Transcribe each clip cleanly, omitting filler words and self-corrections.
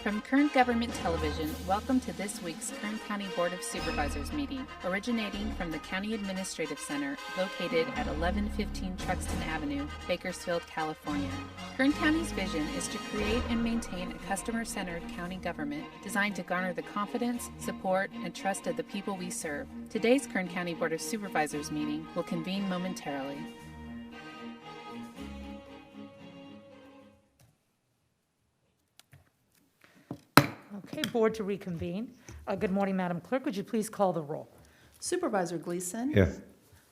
From Kern Government Television, welcome to this week's Kern County Board of Supervisors meeting, originating from the County Administrative Center located at 1115 Truxtun Avenue, Bakersfield, California. Kern County's vision is to create and maintain a customer-centered county government designed to garner the confidence, support, and trust of the people we serve. Today's Kern County Board of Supervisors meeting will convene momentarily. Okay, board to reconvene. Good morning, Madam Clerk. Would you please call the roll? Supervisor Gleason. Here.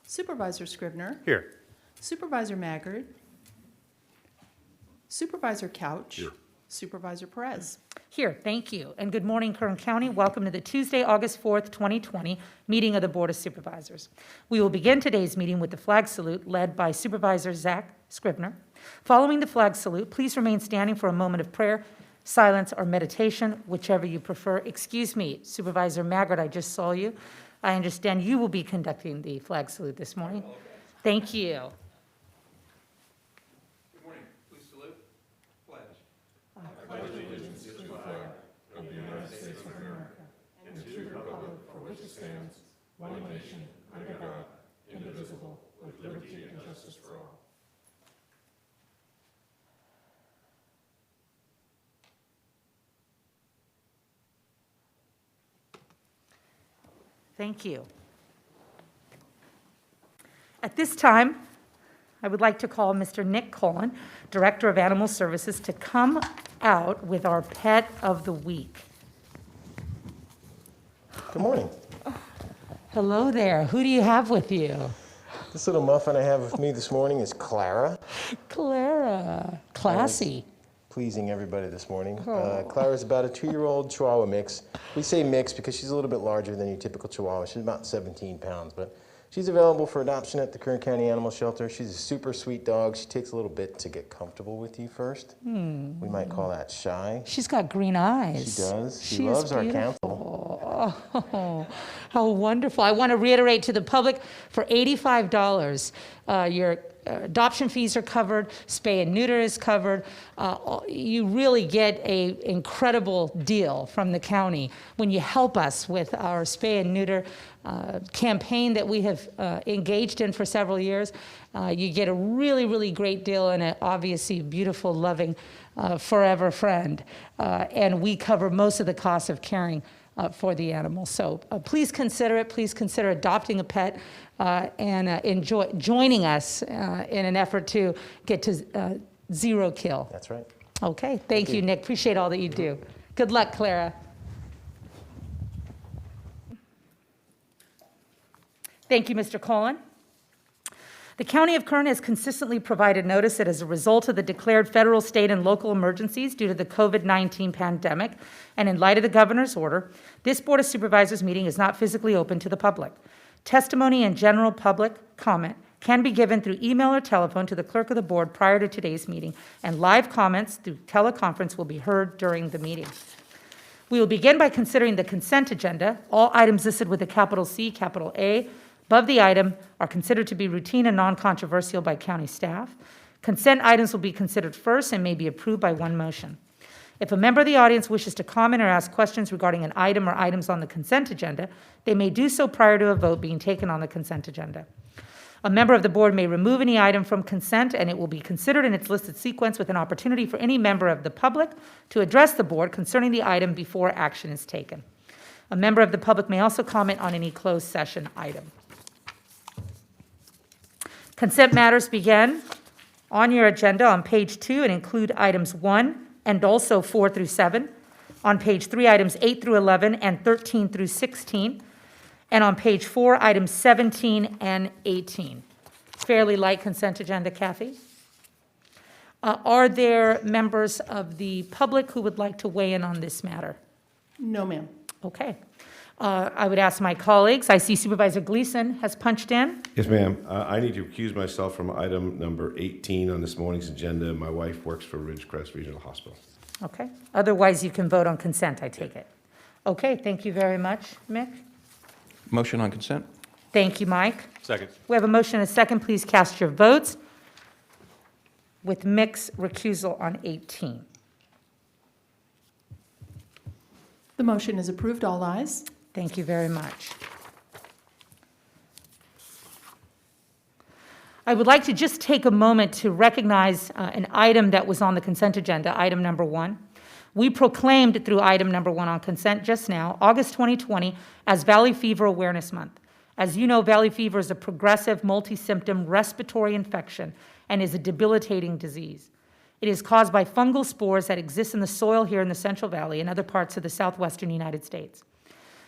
Supervisor Scribner. Here. Supervisor Maggard. Supervisor Couch. Here. Supervisor Perez. Here, thank you. And good morning, Kern County. Welcome to the Tuesday, August 4th, 2020 meeting of the Board of Supervisors. We will begin today's meeting with the flag salute led by Supervisor Zach Scribner. Following the flag salute, please remain standing for a moment of prayer, silence, or meditation, whichever you prefer. Excuse me, Supervisor Maggard, I just saw you. I understand you will be conducting the flag salute this morning. Thank you. Good morning. Please salute. Pledge. I pledge allegiance to the flag of the United States of America and to the republic for which it stands, one nation, under God, indivisible, with liberty and justice for all. Thank you. At this time, I would like to call Mr. Nick Cullen, Director of Animal Services, to come out with our pet of the week. Good morning. Hello there. Who do you have with you? This little muffin I have with me this morning is Clara. Clara. Classy. Pleasing everybody this morning. Clara's about a 2-year-old Chihuahua mix. We say mix because she's a little bit larger than your typical Chihuahua. She's about 17 pounds, but she's available for adoption at the Kern County Animal Shelter. She's a super sweet dog. She takes a little bit to get comfortable with you first. We might call that shy. She's got green eyes. She does. She loves our council. Oh, how wonderful. I want to reiterate to the public, for $85, your adoption fees are covered, spay and neuter is covered. You really get an incredible deal from the county when you help us with our spay and neuter campaign that we have engaged in for several years. You get a really, really great deal and an obviously beautiful, loving, forever friend. And we cover most of the costs of caring for the animal. So please consider it. Please consider adopting a pet and joining us in an effort to get to zero kill. That's right. Okay. Thank you, Nick. Appreciate all that you do. Good luck, Clara. Thank you, Mr. Cullen. The County of Kern has consistently provided notice that as a result of the declared federal, state, and local emergencies due to the COVID-19 pandemic, and in light of the governor's order, this Board of Supervisors meeting is not physically open to the public. Testimony and general public comment can be given through email or telephone to the clerk of the board prior to today's meeting, and live comments through teleconference will be heard during the meeting. We will begin by considering the consent agenda. All items listed with a capital C, capital A, above the item are considered to be routine and non-controversial by county staff. Consent items will be considered first and may be approved by one motion. If a member of the audience wishes to comment or ask questions regarding an item or items on the consent agenda, they may do so prior to a vote being taken on the consent agenda. A member of the board may remove any item from consent, and it will be considered in its listed sequence with an opportunity for any member of the public to address the board concerning the item before action is taken. A member of the public may also comment on any closed session item. Consent matters begin on your agenda on page 2 and include items 1 and also 4 through 7. On page 3, items 8 through 11 and 13 through 16. And on page 4, items 17 and 18. Fairly light consent agenda, Kathy. Are there members of the public who would like to weigh in on this matter? No, ma'am. Okay. I would ask my colleagues. I see Supervisor Gleason has punched in. Yes, ma'am. I need to recuse myself from item number 18 on this morning's agenda. My wife works for Ridgecrest Regional Hospital. Okay. Otherwise, you can vote on consent, I take it. Okay. Thank you very much, Mick. Motion on consent? Thank you, Mike. Second. We have a motion and a second. Please cast your votes with Mick's recusal on 18. The motion is approved. All ayes. Thank you very much. I would like to just take a moment to recognize an item that was on the consent agenda, item number 1. We proclaimed through item number 1 on consent just now, August 2020, as Valley Fever Awareness Month. As you know, valley fever is a progressive multi-symptom respiratory infection and is a debilitating disease. It is caused by fungal spores that exist in the soil here in the Central Valley and other parts of the southwestern United States.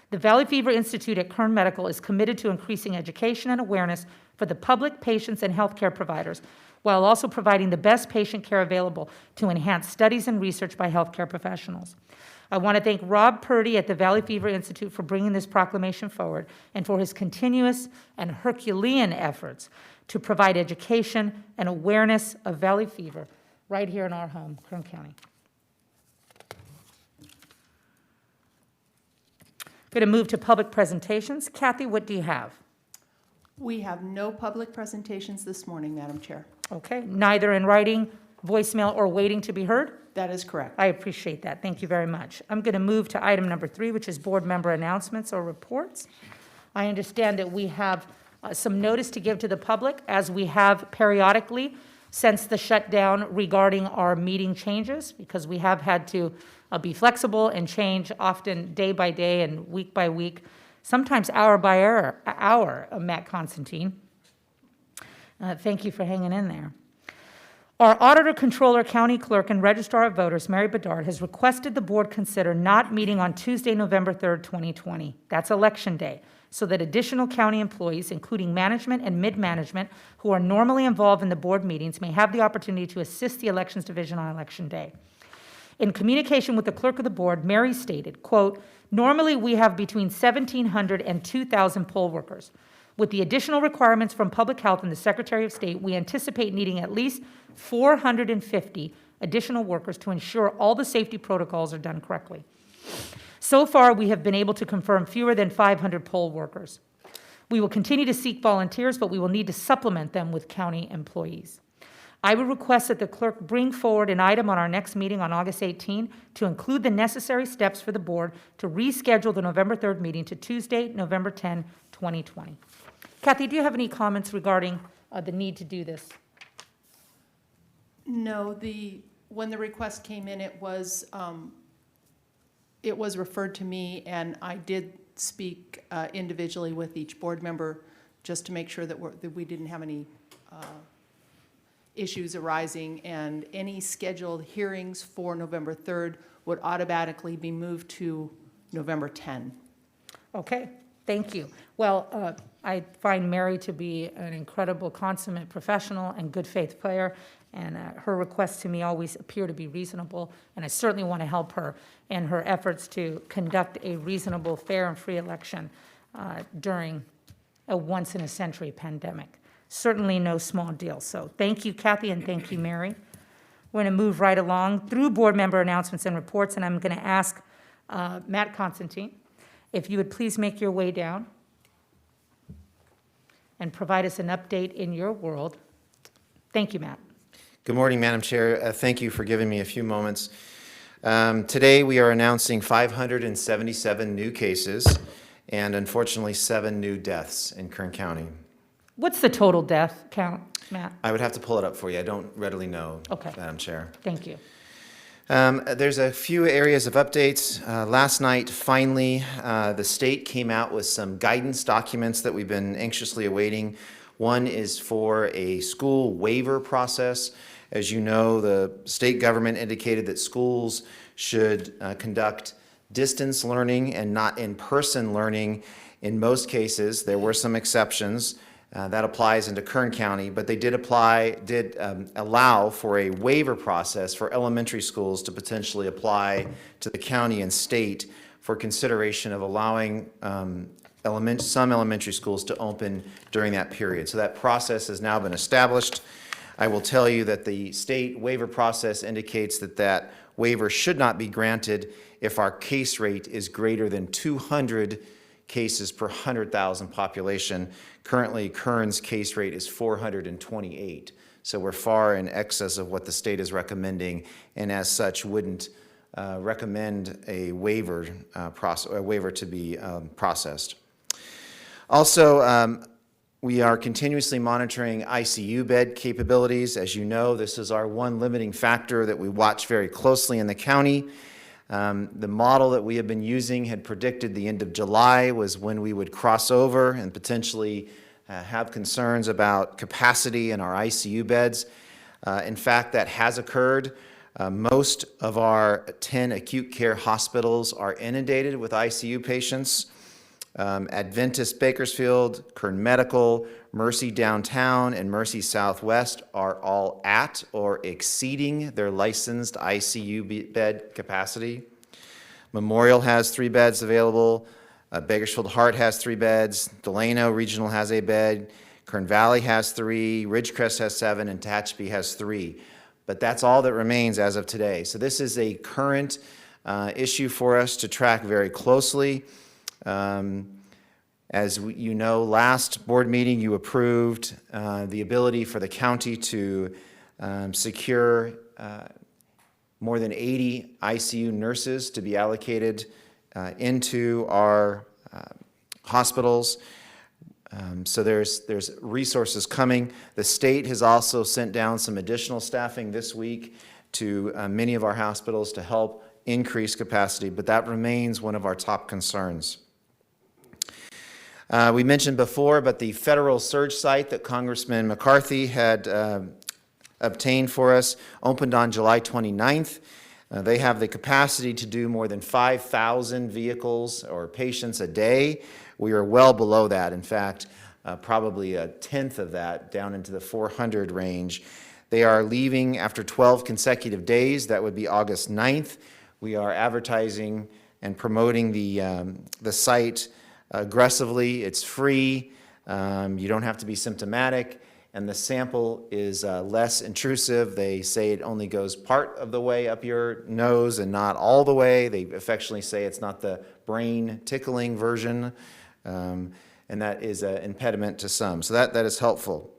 The Valley Fever Institute at Kern Medical is committed to increasing education and awareness for the public, patients, and healthcare providers, while also providing the best patient care available to enhance studies and research by healthcare professionals. I want to thank Rob Purdy at the Valley Fever Institute for bringing this proclamation forward and for his continuous and Herculean efforts to provide education and awareness of valley fever right here in our home, Kern County. Going to move to public presentations. Kathy, what do you have? We have no public presentations this morning, Madam Chair. Okay, neither in writing, voicemail, or waiting to be heard? That is correct. I appreciate that. Thank you very much. I'm going to move to item number 3, which is board member announcements or reports. I understand that we have some notice to give to the public, as we have periodically since the shutdown, regarding our meeting changes, because we have had to be flexible and change often day by day and week by week, sometimes hour by hour, Matt Constantine. Thank you for hanging in there. Our Auditor, Controller, County Clerk, and Registrar of Voters, Mary Bedard, has requested the board consider not meeting on Tuesday, November 3rd, 2020. That's Election Day, so that additional county employees, including management and mid-management, who are normally involved in the board meetings, may have the opportunity to assist the Elections Division on Election Day. In communication with the clerk of the board, Mary stated, quote, "Normally we have between 1,700 and 2,000 poll workers. With the additional requirements from Public Health and the Secretary of State, we anticipate needing at least 450 additional workers to ensure all the safety protocols are done correctly. So far, we have been able to confirm fewer than 500 poll workers. We will continue to seek volunteers, but we will need to supplement them with county employees. I would request that the clerk bring forward an item on our next meeting on August 18 to include the necessary steps for the board to reschedule the November 3rd meeting to Tuesday, November 10, 2020. Kathy, do you have any comments regarding the need to do this? No, when the request came in, it was referred to me, and I did speak individually with each board member just to make sure that we didn't have any issues arising, and any scheduled hearings for November 3rd would automatically be moved to November 10. Okay, thank you. Well, I find Mary to be an incredible, consummate professional and good faith player, and her requests to me always appear to be reasonable, and I certainly want to help her in her efforts to conduct a reasonable, fair, and free election during a once-in-a-century pandemic. Certainly no small deal. So thank you, Kathy, and thank you, Mary. We're going to move right along through board member announcements and reports, and I'm going to ask Matt Constantine if you would please make your way down and provide us an update in your world. Thank you, Matt. Good morning, Madam Chair. Thank you for giving me a few moments. Today we are announcing 577 new cases and unfortunately 7 new deaths in Kern County. What's the total death count, Matt? I would have to pull it up for you. I don't readily know, Okay. Madam Chair. Thank you. There's a few areas of updates. Last night, finally, the state came out with some guidance documents that we've been anxiously awaiting. One is for a school waiver process. As you know, the state government indicated that schools should conduct distance learning and not in-person learning. In most cases, there were some exceptions. That applies into Kern County, but they did allow for a waiver process for elementary schools to potentially apply to the county and state for consideration of allowing some elementary schools to open during that period. So that process has now been established. I will tell you that the state waiver process indicates that that waiver should not be granted if our case rate is greater than 200 cases per 100,000 population. Currently, Kern's case rate is 428. So we're far in excess of what the state is recommending, and as such wouldn't recommend a waiver to be processed. Also, we are continuously monitoring ICU bed capabilities. As you know, this is our one limiting factor that we watch very closely in the county. The model that we have been using had predicted the end of July was when we would cross over and potentially have concerns about capacity in our ICU beds. In fact, that has occurred. Most of our 10 acute care hospitals are inundated with ICU patients. Adventist Bakersfield, Kern Medical, Mercy Downtown, and Mercy Southwest are all at or exceeding their licensed ICU bed capacity. Memorial has 3 beds available. Bakersfield Heart has 3 beds. Delano Regional has a bed. Kern Valley has 3. Ridgecrest has 7, and Tehachapi has 3. But that's all that remains as of today. So this is a current issue for us to track very closely. As you know, last board meeting you approved the ability for the county to secure more than 80 ICU nurses to be allocated into our hospitals. So there's resources coming. The state has also sent down some additional staffing this week to many of our hospitals to help increase capacity, but that remains one of our top concerns. We mentioned before, but the federal surge site that Congressman McCarthy had obtained for us opened on July 29th. They have the capacity to do more than 5,000 vehicles or patients a day. We are well below that. In fact, probably a tenth of that, down into the 400 range. They are leaving after 12 consecutive days. That would be August 9th. We are advertising and promoting the site aggressively. It's free. You don't have to be symptomatic, and the sample is less intrusive. They say it only goes part of the way up your nose and not all the way. They affectionately say it's not the brain tickling version, and that is an impediment to some. So that is helpful.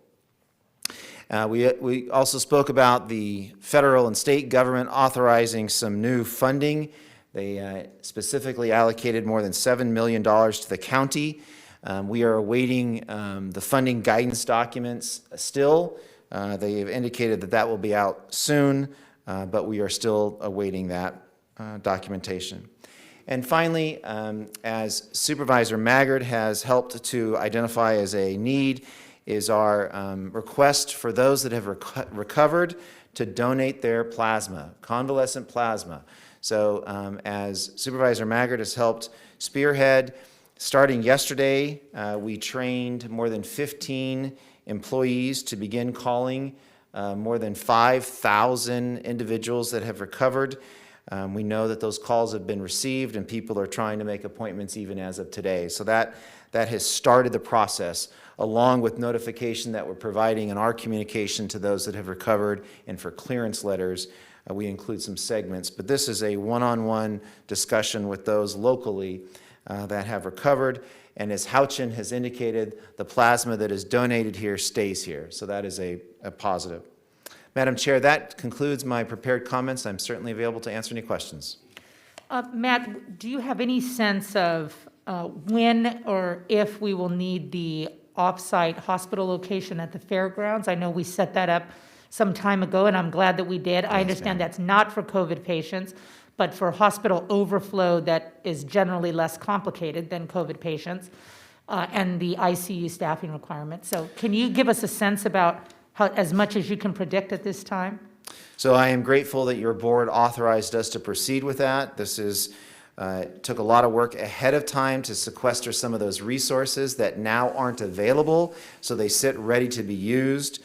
We also spoke about the federal and state government authorizing some new funding. They specifically allocated more than $7 million to the county. We are awaiting the funding guidance documents still. They have indicated that that will be out soon, but we are still awaiting that documentation. And finally, as Supervisor Maggard has helped to identify as a need, is our request for those that have recovered to donate their plasma, convalescent plasma. So as Supervisor Maggard has helped spearhead, starting yesterday, we trained more than 15 employees to begin calling more than 5,000 individuals that have recovered. We know that those calls have been received and people are trying to make appointments even as of today. So that has started the process, along with notification that we're providing in our communication to those that have recovered, and for clearance letters, we include some segments. But this is a one-on-one discussion with those locally that have recovered. And as Houchin has indicated, the plasma that is donated here stays here. So that is a positive. Madam Chair, that concludes my prepared comments. I'm certainly available to answer any questions. Matt, do you have any sense of when or if we will need the off-site hospital location at the fairgrounds? I know we set that up some time ago, and I'm glad that we did. I understand that's not for COVID patients, but for hospital overflow that is generally less complicated than COVID patients, and the ICU staffing requirements. So can you give us a sense about how, as much as you can predict at this time? So I am grateful that your board authorized us to proceed with that. This is took a lot of work ahead of time to sequester some of those resources that now aren't available, so they sit ready to be used.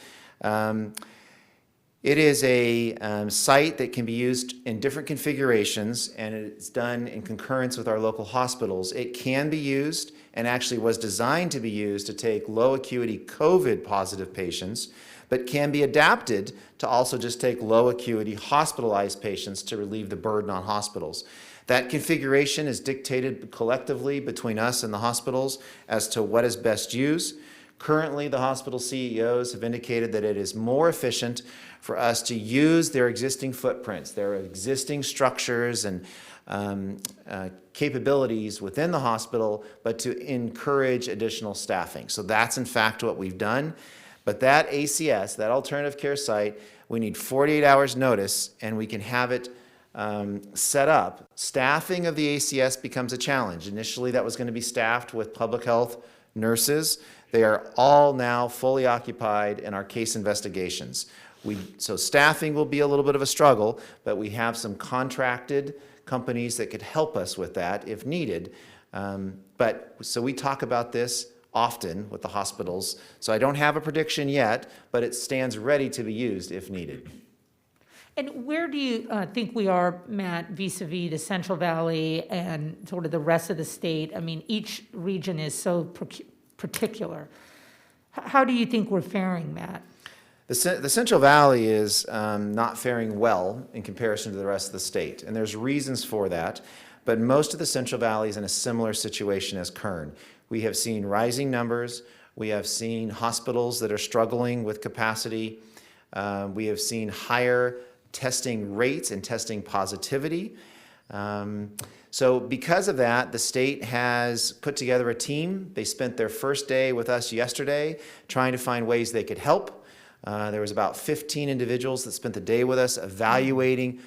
It is a site that can be used in different configurations, and it's done in concurrence with our local hospitals. It can be used, and actually was designed to be used, to take low acuity COVID positive patients, but can be adapted to also just take low acuity hospitalized patients to relieve the burden on hospitals. That configuration is dictated collectively between us and the hospitals as to what is best used. Currently, the hospital CEOs have indicated that it is more efficient for us to use their existing footprints, their existing structures and capabilities within the hospital, but to encourage additional staffing. So that's in fact what we've done. But that ACS, that alternative care site, we need 48 hours notice, and we can have it set up. Staffing of the ACS becomes a challenge. Initially, that was going to be staffed with public health nurses. They are all now fully occupied in our case investigations. So staffing will be a little bit of a struggle, but we have some contracted companies that could help us with that if needed. So we talk about this often with the hospitals. So I don't have a prediction yet, but it stands ready to be used if needed. And where do you think we are, Matt, vis-a-vis the Central Valley and sort of the rest of the state? I mean, each region is so particular. How do you think we're faring, Matt? The Central Valley is not faring well in comparison to the rest of the state, and there's reasons for that, but most of the Central Valley is in a similar situation as Kern. We have seen rising numbers. We have seen hospitals that are struggling with capacity. We have seen higher testing rates and testing positivity. So because of that, the state has put together a team. They spent their first day with us yesterday trying to find ways they could help. There was about 15 individuals that spent the day with us evaluating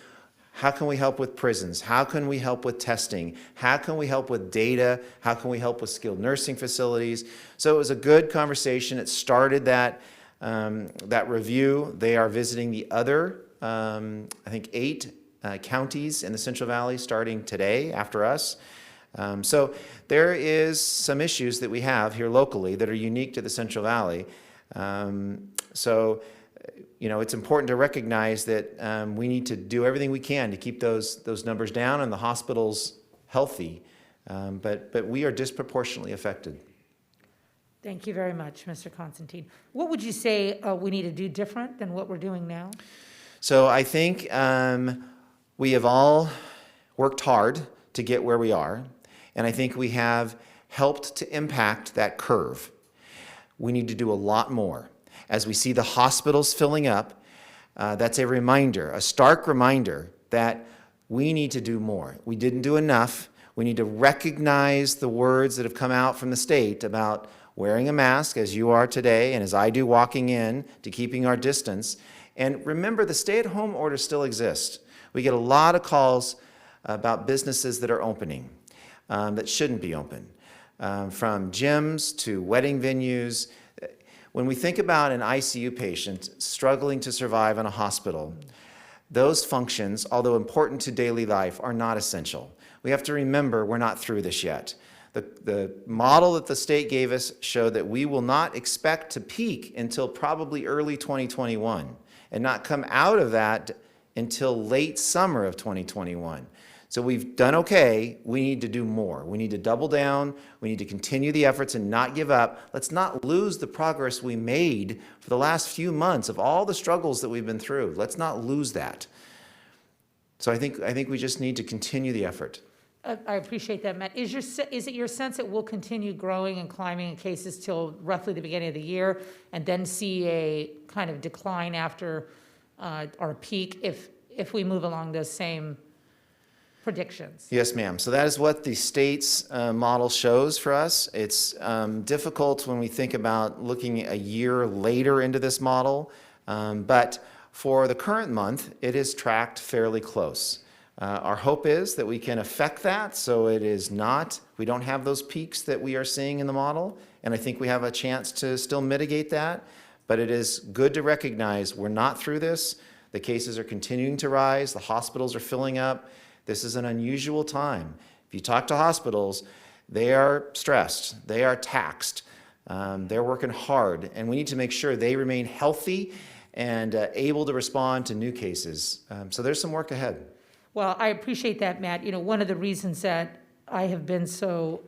how can we help with prisons? How can we help with testing? How can we help with data? How can we help with skilled nursing facilities? So it was a good conversation. It started that review. They are visiting the other, I think, 8 counties in the Central Valley starting today after us. So there is some issues that we have here locally that are unique to the Central Valley. It's important to recognize that we need to do everything we can to keep those numbers down and the hospitals healthy. But we are disproportionately affected. Thank you very much, Mr. Constantine. What would you say we need to do different than what we're doing now? So I think we have all worked hard to get where we are, and I think we have helped to impact that curve. We need to do a lot more. As we see the hospitals filling up, that's a reminder, a stark reminder that we need to do more. We didn't do enough. We need to recognize the words that have come out from the state about wearing a mask, as you are today, and as I do walking in, to keeping our distance. And remember, the stay-at-home order still exists. We get a lot of calls about businesses that are opening that shouldn't be open, from gyms to wedding venues. When we think about an ICU patient struggling to survive in a hospital, those functions, although important to daily life, are not essential. We have to remember we're not through this yet. The model that the state gave us showed that we will not expect to peak until probably early 2021 and not come out of that until late summer of 2021. So we've done okay. We need to do more. We need to double down. We need to continue the efforts and not give up. Let's not lose the progress we made for the last few months of all the struggles that we've been through. Let's not lose that. So I think we just need to continue the effort. I appreciate that, Matt. Is it your sense that we'll continue growing and climbing in cases till roughly the beginning of the year and then see a kind of decline after our peak if we move along those same predictions? Yes, ma'am. So that is what the state's model shows for us. It's difficult when we think about looking a year later into this model, but for the current month, it is tracked fairly close. Our hope is that we can affect that so we don't have those peaks that we are seeing in the model, and I think we have a chance to still mitigate that, but it is good to recognize we're not through this. The cases are continuing to rise. The hospitals are filling up. This is an unusual time. If you talk to hospitals, they are stressed. They are taxed. They're working hard, and we need to make sure they remain healthy and able to respond to new cases. So there's some work ahead. Well, I appreciate that, Matt. One of the reasons that I have been so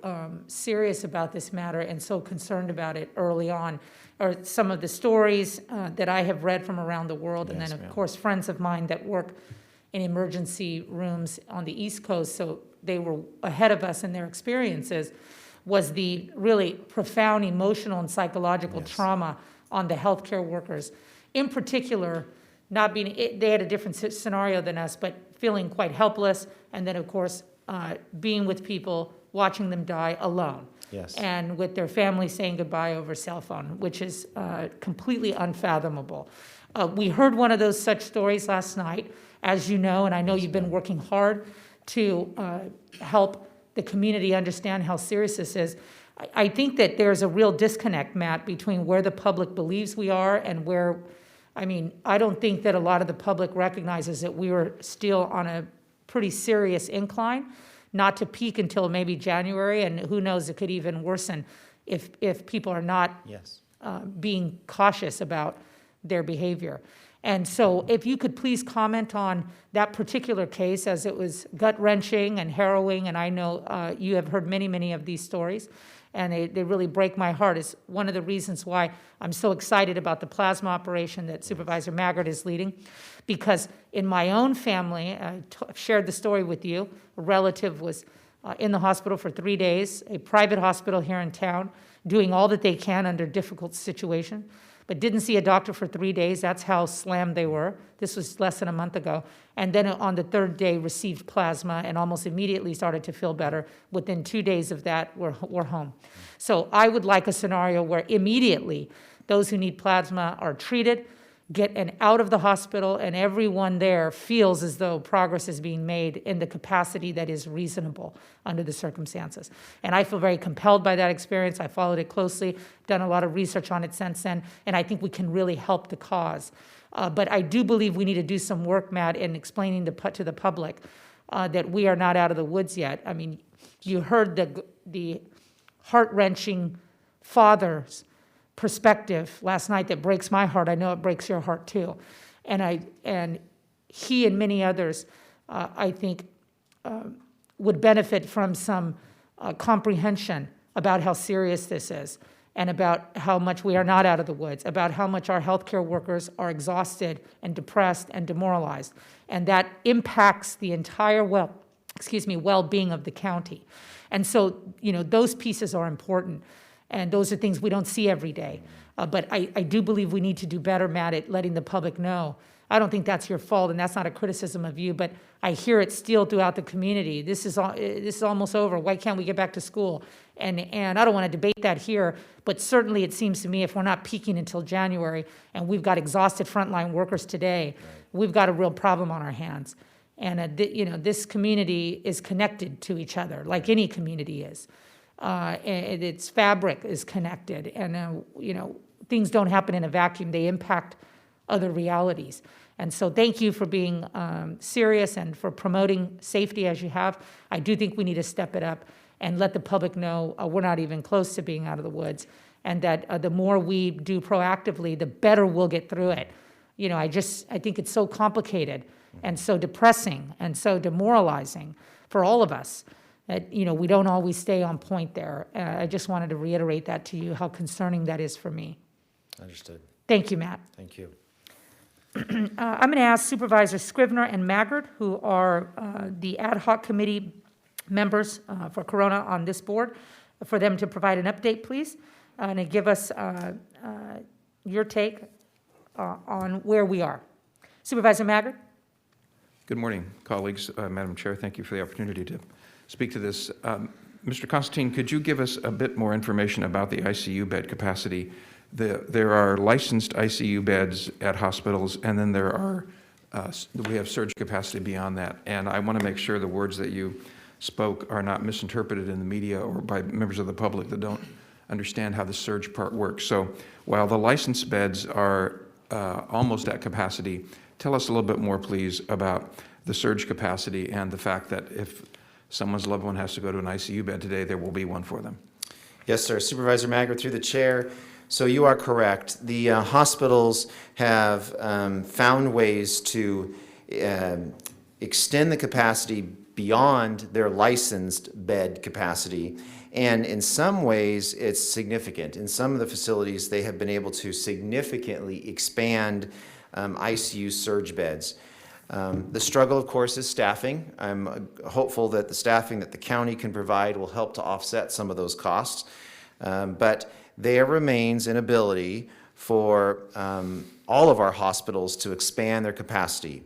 serious about this matter and so concerned about it early on are some of the stories that I have read from around the world, and then, of course, friends of mine that work in emergency rooms on the East Coast, so they were ahead of us in their experiences, was the really profound emotional and psychological trauma on the healthcare workers. In particular, not being, they had a different scenario than us, but feeling quite helpless, and then, of course, being with people, watching them die alone. Yes. And with their family saying goodbye over cell phone, which is completely unfathomable. We heard one of those such stories last night, as you know, and I know you've been working hard to help the community understand how serious this is. I think that there's a real disconnect, Matt, between where the public believes we are and where, I don't think that a lot of the public recognizes that we were still on a pretty serious incline, not to peak until maybe January, and who knows, it could even worsen if people are not Yes. being cautious about their behavior. And so if you could please comment on that particular case, as it was gut-wrenching and harrowing, and I know you have heard many, many of these stories, and they really break my heart. It's one of the reasons why I'm so excited about the plasma operation that Supervisor Maggard is leading, because in my own family, I shared the story with you, a relative was in the hospital for 3 days, a private hospital here in town, doing all that they can under difficult situation, but didn't see a doctor for 3 days. That's how slammed they were. This was less than a month ago. And then on the third day, received plasma and almost immediately started to feel better. Within 2 days of that, we're home. So I would like a scenario where immediately those who need plasma are treated, get out of the hospital, and everyone there feels as though progress is being made in the capacity that is reasonable under the circumstances. And I feel very compelled by that experience. I followed it closely, done a lot of research on it since then, and I think we can really help the cause. But I do believe we need to do some work, Matt, in explaining to the public that we are not out of the woods yet. You heard the heart-wrenching father's perspective last night that breaks my heart. I know it breaks your heart too. And he and many others, I think, would benefit from some comprehension about how serious this is, and about how much we are not out of the woods, about how much our healthcare workers are exhausted and depressed and demoralized. And that impacts the entire well-being of the county. And so, those pieces are important. And those are things we don't see every day. But I do believe we need to do better, Matt, at letting the public know. I don't think that's your fault, and that's not a criticism of you, but I hear it still throughout the community. This is almost over. Why can't we get back to school? And I don't want to debate that here, but certainly it seems to me if we're not peaking until January and we've got exhausted frontline workers today, we've got a real problem on our hands. And this community is connected to each other, like any community is. And its fabric is connected, and things don't happen in a vacuum. They impact other realities. And so thank you for being serious and for promoting safety as you have. I do think we need to step it up and let the public know we're not even close to being out of the woods, and that the more we do proactively, the better we'll get through it. I think it's so complicated and so depressing and so demoralizing for all of us that, we don't always stay on point there. I just wanted to reiterate that to you, how concerning that is for me. Understood. Thank you, Matt. Thank you. I'm going to ask Supervisors Scrivener and Maggard, who are the ad hoc committee members for Corona on this board, for them to provide an update, please, and to give us your take on where we are. Supervisor Maggard? Good morning, colleagues. Madam Chair, thank you for the opportunity to speak to this. Mr. Constantine, could you give us a bit more information about the ICU bed capacity? There are licensed ICU beds at hospitals, and then we have surge capacity beyond that. And I want to make sure the words that you spoke are not misinterpreted in the media or by members of the public that don't understand how the surge part works. So while the licensed beds are almost at capacity, tell us a little bit more, please, about the surge capacity and the fact that if someone's loved one has to go to an ICU bed today, there will be one for them. Yes, sir. Supervisor Maggard, through the chair. So you are correct. The hospitals have found ways to extend the capacity beyond their licensed bed capacity. And in some ways, it's significant. In some of the facilities, they have been able to significantly expand ICU surge beds. The struggle, of course, is staffing. I'm hopeful that the staffing that the county can provide will help to offset some of those costs. But there remains an ability for all of our hospitals to expand their capacity.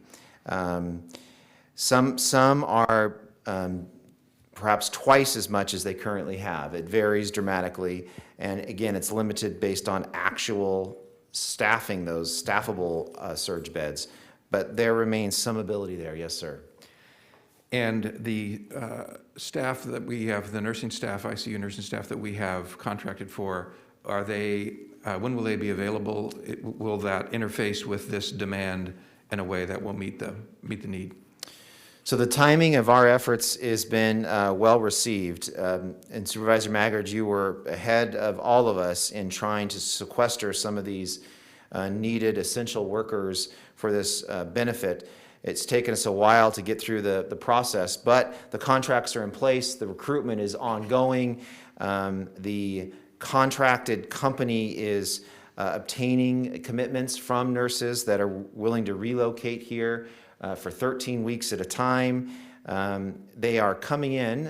Some are perhaps twice as much as they currently have. It varies dramatically, and again, it's limited based on actual staffing those staffable surge beds, but there remains some ability there. Yes, sir. And the staff that we have, the nursing staff, ICU nursing staff that we have contracted for, are they, when will they be available? Will that interface with this demand in a way that will meet the need? So the timing of our efforts has been well received. And Supervisor Maggard, you were ahead of all of us in trying to sequester some of these needed essential workers for this benefit. It's taken us a while to get through the process, but the contracts are in place, the recruitment is ongoing, the contracted company is obtaining commitments from nurses that are willing to relocate here for 13 weeks at a time. They are coming in.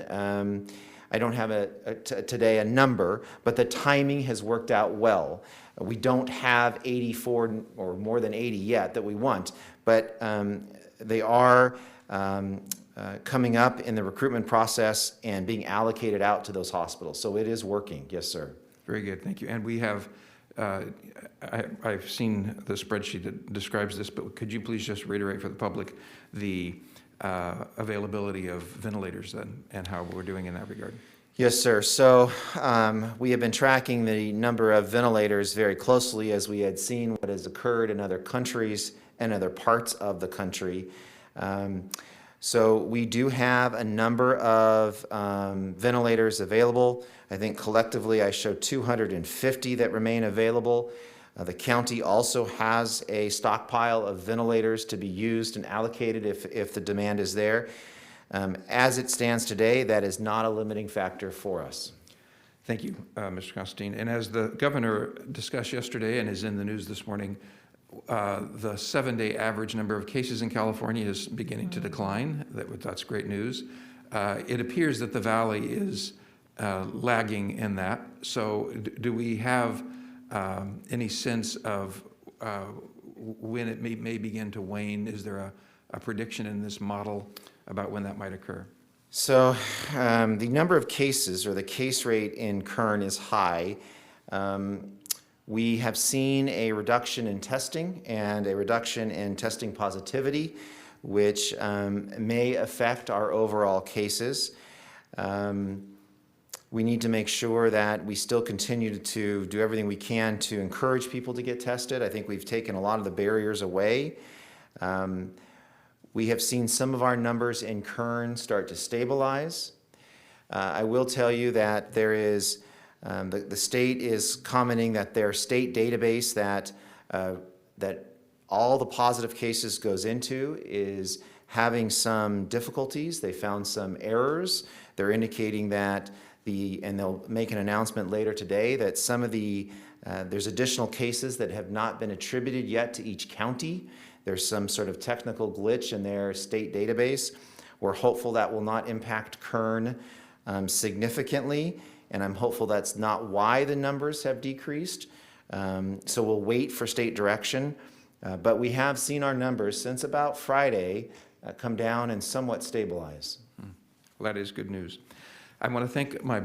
I don't have today a number, but the timing has worked out well. We don't have 84 or more than 80 yet that we want, but they are coming up in the recruitment process and being allocated out to those hospitals. So it is working. Yes, sir. Very good, thank you. And we have, I've seen the spreadsheet that describes this, but could you please just reiterate for the public the availability of ventilators then and how we're doing in that regard? Yes, sir. So we have been tracking the number of ventilators very closely as we had seen what has occurred in other countries and other parts of the country. So we do have a number of ventilators available. I think collectively I showed 250 that remain available. The county also has a stockpile of ventilators to be used and allocated if the demand is there. As it stands today, that is not a limiting factor for us. Thank you, Mr. Constantine. And as the governor discussed yesterday and is in the news this morning, the 7-day average number of cases in California is beginning to decline. That's great news. It appears that the valley is lagging in that. So do we have any sense of when it may begin to wane? Is there a prediction in this model about when that might occur? So the number of cases, or the case rate in Kern, is high. We have seen a reduction in testing and a reduction in testing positivity, which may affect our overall cases. We need to make sure that we still continue to do everything we can to encourage people to get tested. I think we've taken a lot of the barriers away. We have seen some of our numbers in Kern start to stabilize. I will tell you that there is, the state is commenting that their state database that all the positive cases goes into is having some difficulties. They found some errors. They're indicating that and they'll make an announcement later today that some of there's additional cases that have not been attributed yet to each county. There's some sort of technical glitch in their state database. We're hopeful that will not impact Kern significantly, and I'm hopeful that's not why the numbers have decreased. So we'll wait for state direction, but we have seen our numbers since about Friday come down and somewhat stabilize. Well, that is good news. I want to thank my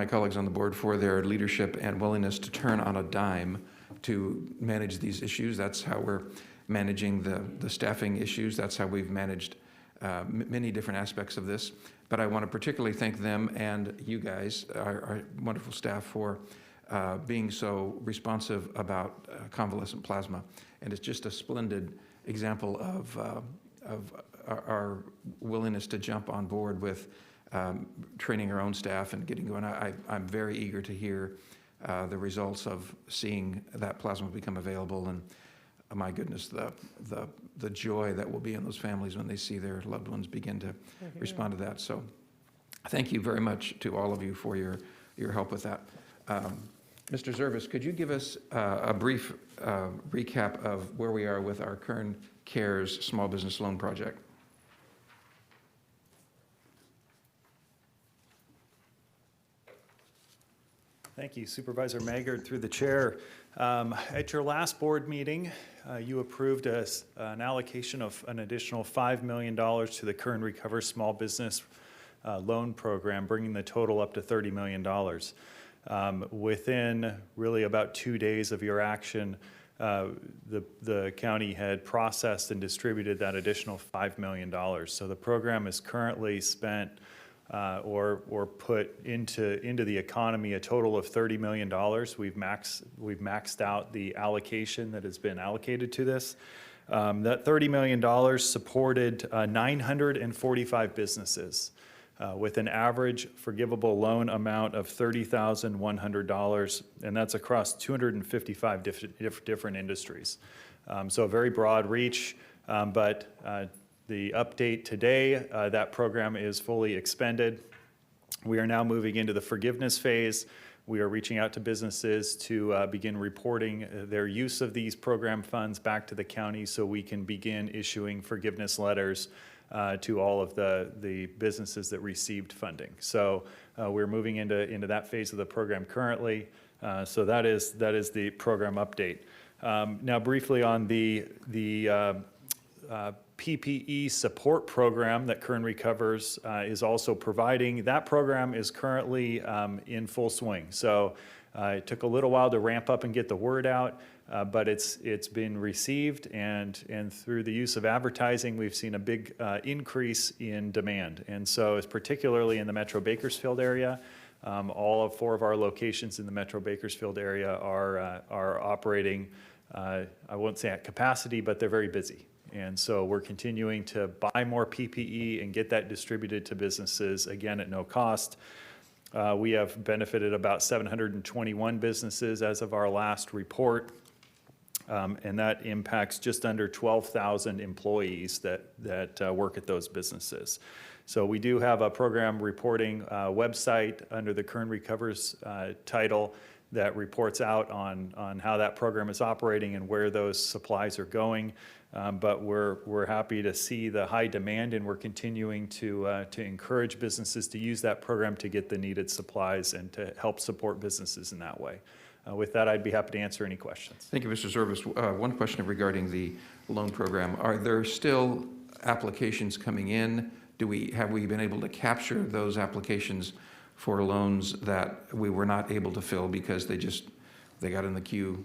colleagues on the board for their leadership and willingness to turn on a dime to manage these issues. That's how we're managing the staffing issues. That's how we've managed many different aspects of this. But I want to particularly thank them and you guys, our wonderful staff, for being so responsive about convalescent plasma. And it's just a splendid example of our willingness to jump on board with training our own staff and getting going. I'm very eager to hear the results of seeing that plasma become available, and my goodness, the joy that will be in those families when they see their loved ones begin to respond to that. So thank you very much to all of you for your help with that. Mr. Zervis, could you give us a brief recap of where we are with our Kern Cares Small Business Loan Project? Thank you, Supervisor Maggard, through the chair. At your last board meeting, you approved an allocation of an additional $5 million to the Kern Recover Small Business Loan Program, bringing the total up to $30 million. Within really about 2 days of your action, the county had processed and distributed that additional $5 million. So the program is currently spent or put into the economy a total of $30 million. We've maxed out the allocation that has been allocated to this. That $30 million supported 945 businesses with an average forgivable loan amount of $30,100, and that's across 255 different industries. So a very broad reach, but the update today, that program is fully expended. We are now moving into the forgiveness phase. We are reaching out to businesses to begin reporting their use of these program funds back to the county so we can begin issuing forgiveness letters to all of the businesses that received funding. So we're moving into that phase of the program currently. So that is the program update. Now briefly on the PPE support program that Kern Recovers is also providing. That program is currently in full swing. So it took a little while to ramp up and get the word out, but it's been received, and through the use of advertising, we've seen a big increase in demand. And so it's particularly in the Metro Bakersfield area. All 4 of our locations in the Metro Bakersfield area are operating, I won't say at capacity, but they're very busy. And so we're continuing to buy more PPE and get that distributed to businesses, again, at no cost. We have benefited about 721 businesses as of our last report, and that impacts just under 12,000 employees that work at those businesses. So we do have a program reporting website under the Kern Recovers title that reports out on how that program is operating and where those supplies are going. But we're happy to see the high demand, and we're continuing to encourage businesses to use that program to get the needed supplies and to help support businesses in that way. With that, I'd be happy to answer any questions. Thank you, Mr. Zervis. One question regarding the loan program. Are there still applications coming in? Have we been able to capture those applications for loans that we were not able to fill because they got in the queue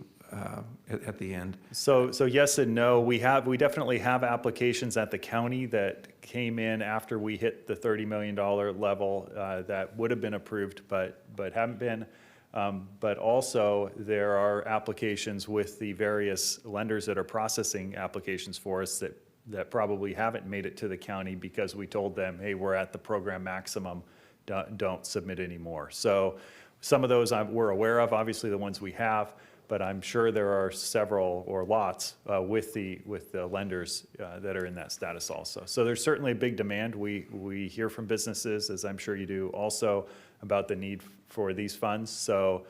at the end? So yes and no. We definitely have applications at the county that came in after we hit the $30 million level that would have been approved, but haven't been. But also there are applications with the various lenders that are processing applications for us that probably haven't made it to the county because we told them, hey, we're at the program maximum, don't submit anymore. So some of those we're aware of, obviously the ones we have, but I'm sure there are several or lots with the lenders that are in that status also. So there's certainly a big demand. We hear from businesses, as I'm sure you do also, about the need for these funds. So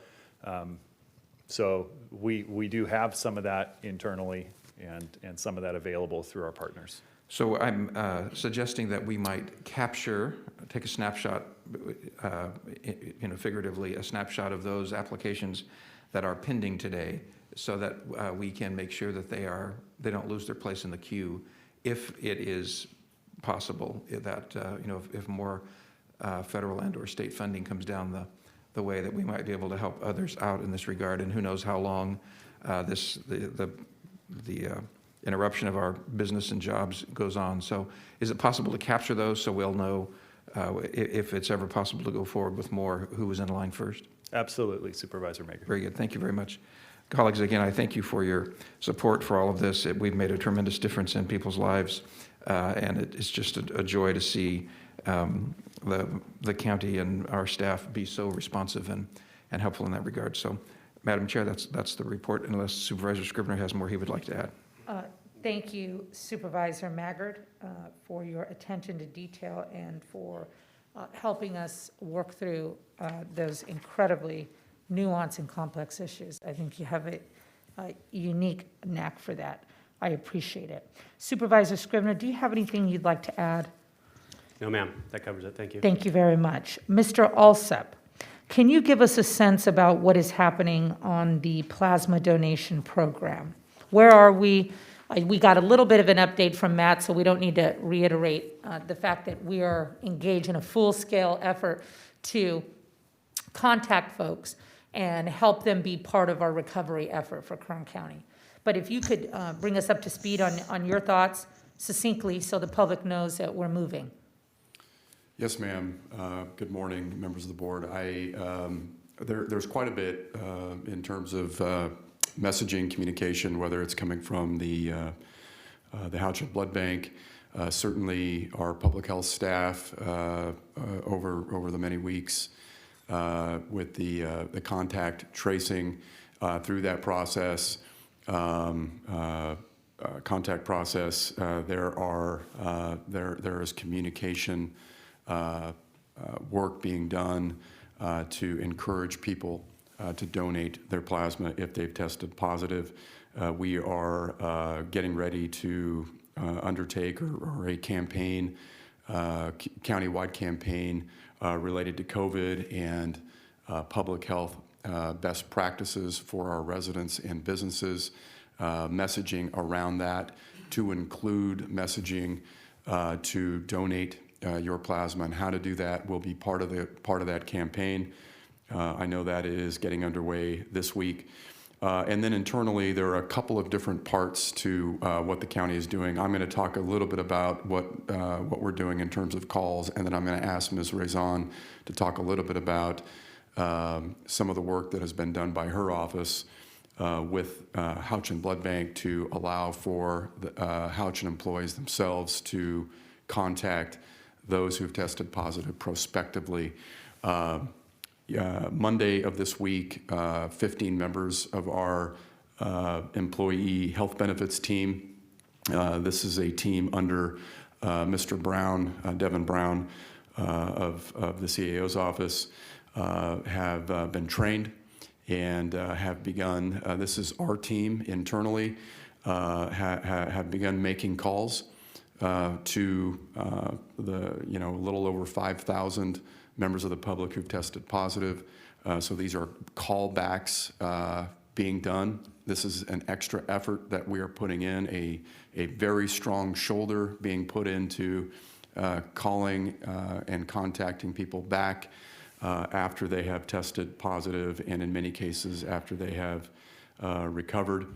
we do have some of that internally and some of that available through our partners. So I'm suggesting that we might take a snapshot, figuratively, a snapshot of those applications that are pending today, so that we can make sure that they don't lose their place in the queue, if it is possible that if more federal and/or state funding comes down the way, that we might be able to help others out in this regard. And who knows how long the interruption of our business and jobs goes on. So is it possible to capture those so we'll know if it's ever possible to go forward with more, who was in line first? Absolutely, Supervisor Maggard. Very good. Thank you very much. Colleagues, again, I thank you for your support for all of this. We've made a tremendous difference in people's lives, and it's just a joy to see the county and our staff be so responsive and helpful in that regard. So, Madam Chair, that's the report, unless Supervisor Scrivener has more he would like to add. Thank you, Supervisor Maggard, for your attention to detail and for helping us work through those incredibly nuanced and complex issues. I think you have a unique knack for that. I appreciate it. Supervisor Scrivener, do you have anything you'd like to add? No, ma'am. That covers it. Thank you. Thank you very much. Mr. Alsup, Can you give us a sense about what is happening on the plasma donation program? Where are we? We got a little bit of an update from Matt, so we don't need to reiterate the fact that we are engaged in a full-scale effort to contact folks and help them be part of our recovery effort for Kern County. But if you could bring us up to speed on your thoughts succinctly so the public knows that we're moving. Yes, ma'am. Good morning, members of the board. There's quite a bit in terms of messaging, communication, whether it's coming from the Houchin Blood Bank, certainly our public health staff over the many weeks with the contact tracing through that process. Contact process. There is communication work being done to encourage people to donate their plasma if they've tested positive. We are getting ready to undertake or a campaign, countywide campaign related to COVID and public health best practices for our residents and businesses, messaging around that to include messaging to donate your plasma, and how to do that will be part of that campaign. I know that is getting underway this week. And then internally, there are a couple of different parts to what the county is doing. I'm going to talk a little bit about what we're doing in terms of calls, and then I'm going to ask Ms. Rezan to talk a little bit about some of the work that has been done by her office with Houchin Blood Bank to allow for the Houchin employees themselves to contact those who've tested positive prospectively. Monday of this week, 15 members of our employee health benefits team. This is a team under Mr. Brown, Devin Brown of the CAO's office, have been trained and have begun, this is our team internally, have begun making calls to a little over 5,000 members of the public who've tested positive. So these are callbacks being done. This is an extra effort that we are putting in, a very strong shoulder being put into calling and contacting people back after they have tested positive, and in many cases after they have recovered.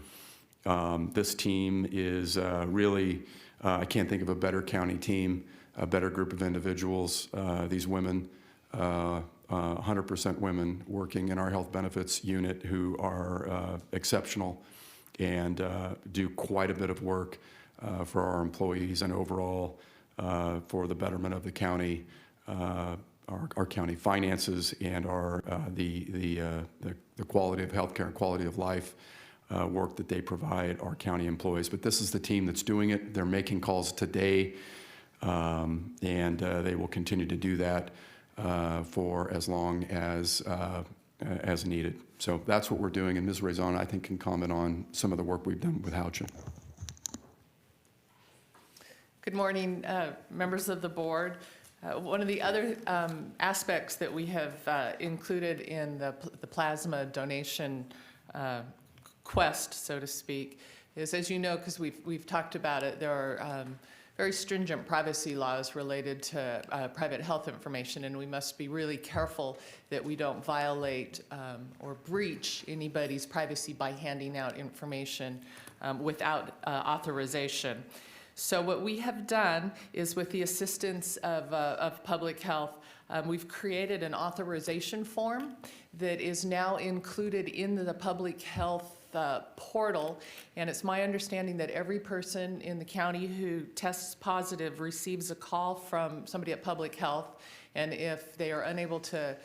This team is really, I can't think of a better county team, a better group of individuals. These women, 100% women working in our health benefits unit who are exceptional and do quite a bit of work for our employees and overall for the betterment of the county, our county finances, and our the quality of healthcare and quality of life work that they provide our county employees. But this is the team that's doing it. They're making calls today, and they will continue to do that for as long as needed. So that's what we're doing, and Ms. Rezan, I think, can comment on some of the work we've done with Houchin. Good morning, members of the board. One of the other aspects that we have included in the plasma donation quest, so to speak, is, as you know, because we've talked about it, there are very stringent privacy laws related to private health information, and we must be really careful that we don't violate or breach anybody's privacy by handing out information without authorization. So what we have done is, with the assistance of public health, we've created an authorization form that is now included in the public health portal, and it's my understanding that every person in the county who tests positive receives a call from somebody at public health, and if they are unable to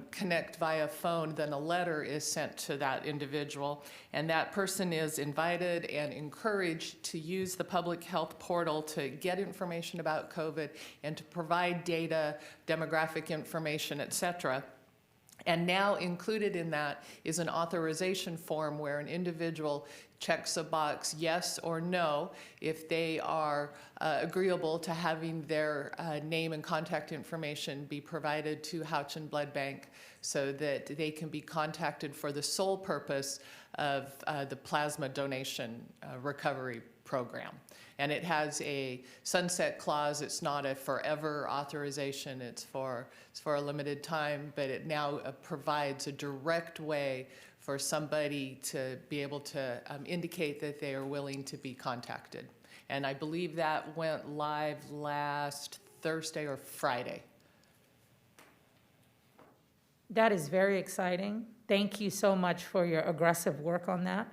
connect via phone, then a letter is sent to that individual, and that person is invited and encouraged to use the public health portal to get information about COVID and to provide data, demographic information, et cetera. And now included in that is an authorization form where an individual checks a box yes or no if they are agreeable to having their name and contact information be provided to Houchin Blood Bank so that they can be contacted for the sole purpose of the plasma donation recovery program. And it has a sunset clause. It's not a forever authorization. It's for a limited time, but it now provides a direct way for somebody to be able to indicate that they are willing to be contacted. And I believe that went live last Thursday or Friday. That is very exciting. Thank you so much for your aggressive work on that.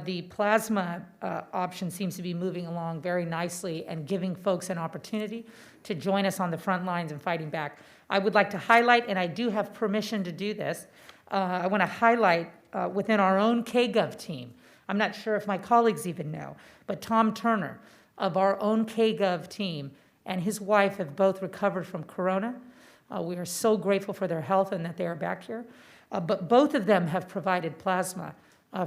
The plasma option seems to be moving along very nicely and giving folks an opportunity to join us on the front lines and fighting back. I would like to highlight, and I do have permission to do this, I want to highlight within our own KGov team, I'm not sure if my colleagues even know, but Tom Turner of our own KGov team and his wife have both recovered from corona. We are so grateful for their health and that they are back here. But both of them have provided plasma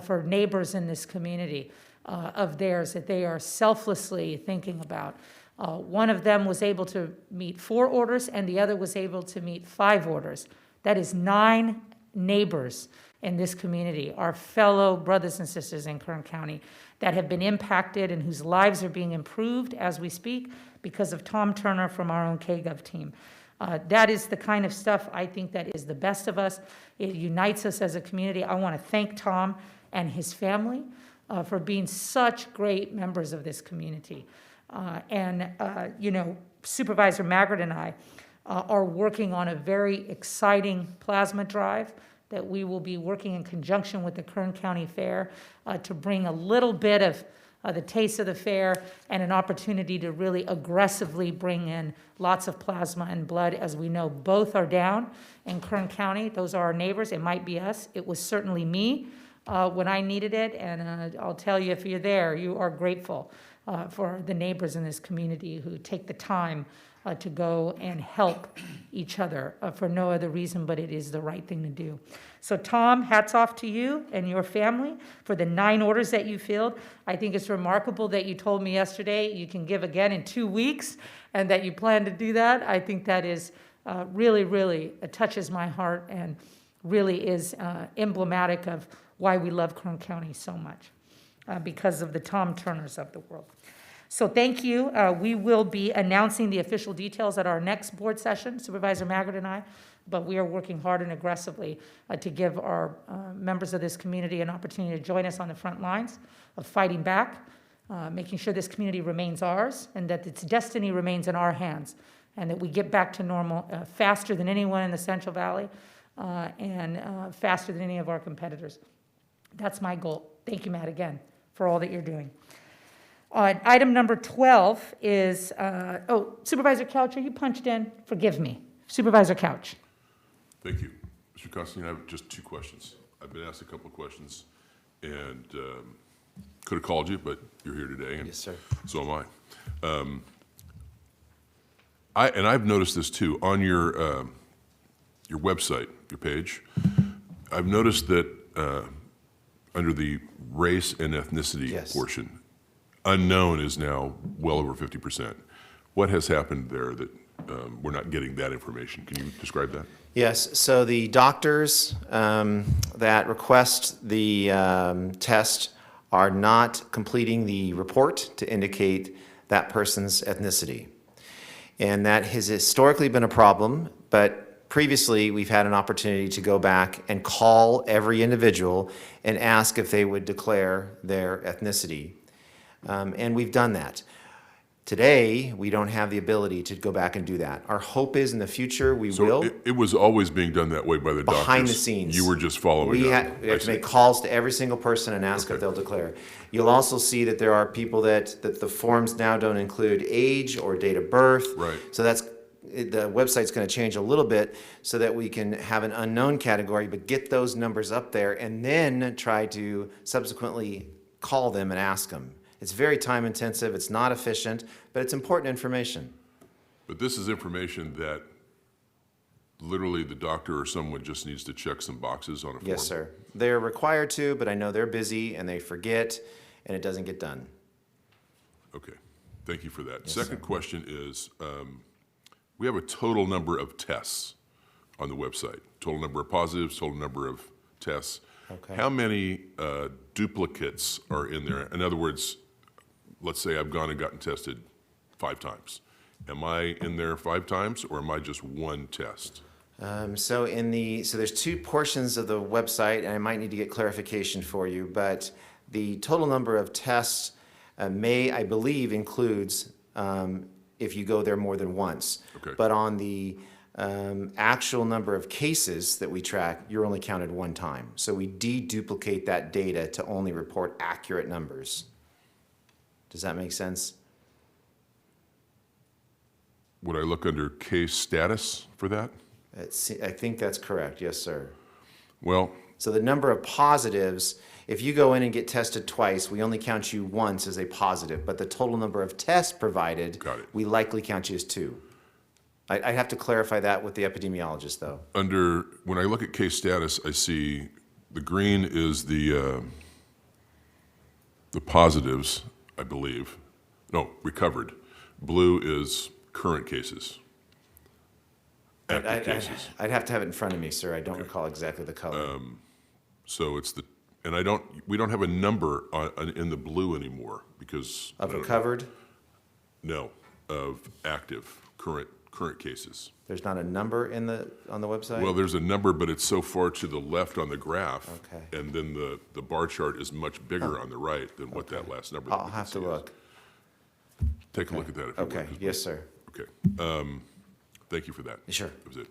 for neighbors in this community of theirs that they are selflessly thinking about. One of them was able to meet 4 orders and the other was able to meet 5 orders. That is 9 neighbors in this community, our fellow brothers and sisters in Kern County that have been impacted and whose lives are being improved as we speak because of Tom Turner from our own KGov team. That is the kind of stuff I think that is the best of us. It unites us as a community. I want to thank Tom and his family for being such great members of this community. Supervisor Maggard and I are working on a very exciting plasma drive that we will be working in conjunction with the Kern County Fair to bring a little bit of the taste of the fair and an opportunity to really aggressively bring in lots of plasma and blood. As we know, both are down in Kern County. Those are our neighbors. It might be us. It was certainly me when I needed it. And I'll tell you, if you're there, you are grateful for the neighbors in this community who take the time to go and help each other for no other reason, but it is the right thing to do. So Tom, hats off to you and your family for the 9 orders that you filled. I think it's remarkable that you told me yesterday you can give again in 2 weeks and that you plan to do that. I think that is really, really, it touches my heart and really is emblematic of why we love Kern County so much because of the Tom Turners of the world. So thank you. We will be announcing the official details at our next board session, Supervisor Maggard and I, but we are working hard and aggressively to give our members of this community an opportunity to join us on the front lines of fighting back, making sure this community remains ours and that its destiny remains in our hands and that we get back to normal faster than anyone in the Central Valley and faster than any of our competitors. That's my goal. Thank you, Matt, again, for all that you're doing. Item number 12 is, Supervisor Couch, are you punched in? Forgive me. Supervisor Couch. Thank you. Mr. Constantine, I have just 2 questions. I've been asked a couple of questions and could have called you, but you're here today. And Yes, sir. So am I. I've noticed this too on your website, your page. I've noticed that under the race and ethnicity Yes. portion, unknown is now well over 50%. What has happened there that we're not getting that information? Can you describe that? Yes, so the doctors that request the test are not completing the report to indicate that person's ethnicity. And that has historically been a problem, but previously we've had an opportunity to go back and call every individual and ask if they would declare their ethnicity. And we've done that. Today, we don't have the ability to go back and do that. Our hope is in the future we will. It was always being done that way by the doctors. Behind the scenes. You were just following We up. have to make calls to every single person and ask if they'll declare. You'll also see that there are people that the forms now don't include age or date of birth. Right. So the website's going to change a little bit so that we can have an unknown category, but get those numbers up there and then try to subsequently call them and ask them. It's very time intensive, it's not efficient, but it's important information. But this is information that literally the doctor or someone just needs to check some boxes on a form? Yes, sir. They're required to, but I know they're busy and they forget, and it doesn't get done. Okay, thank you for that. Second question is, we have a total number of tests on the website, total number of positives, total number of tests. Okay. How many duplicates are in there? In other words, let's say I've gone and gotten tested 5 times. Am I in there 5 times, or am I just one test? So there's 2 portions of the website, and I might need to get clarification for you, but the total number of tests I believe includes if you go there more than once. Okay. But on the actual number of cases that we track, you're only counted 1 time. So we deduplicate that data to only report accurate numbers. Does that make sense? Would I look under case status for that? I think that's correct, yes, sir. Well, So the number of positives, if you go in and get tested twice, we only count you once as a positive, but the total number of tests provided, Got it. we likely count you as 2. I have to clarify that with the epidemiologist, though. when I look at case status, I see the green is the positives, I believe. No, recovered. Blue is current cases. Active cases. I'd have to have it in front of me, sir. I don't recall exactly the color. So it's and we don't have a number in the blue anymore because. Of recovered, No, of active, current cases. there's not a number on the website? Well, there's a number, but it's so far to the left on the graph. Okay. And then the bar chart is much bigger on the right than what that last number that I'll we can have to see is. look. Take a look at that if you would. Okay, yes, sir. Okay. Thank you for that. Sure. That was it.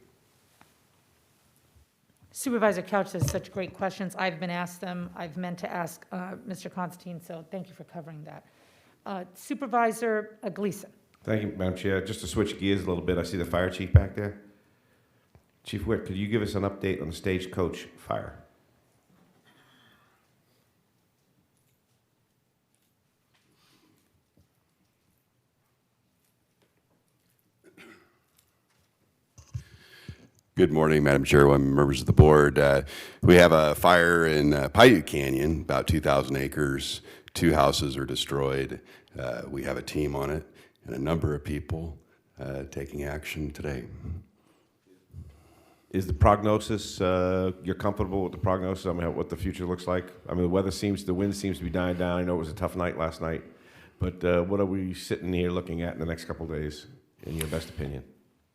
Supervisor Couch has such great questions. I've been asked them. I've meant to ask Mr. Constantine, so thank you for covering that. Supervisor Gleason. Thank you, Madam Chair. Just to switch gears a little bit, I see the fire chief back there. Chief Witt, could you give us an update on the Stagecoach fire? Good morning, Madam Chairwoman, members of the board. We have a fire in Paiute Canyon, about 2,000 acres. 2 houses are destroyed. We have a team on it and a number of people taking action today. Is the prognosis, you're comfortable with the prognosis? I mean, what the future looks like? I mean, the wind seems to be dying down. I know it was a tough night last night. But what are we sitting here looking at in the next couple of days, in your best opinion?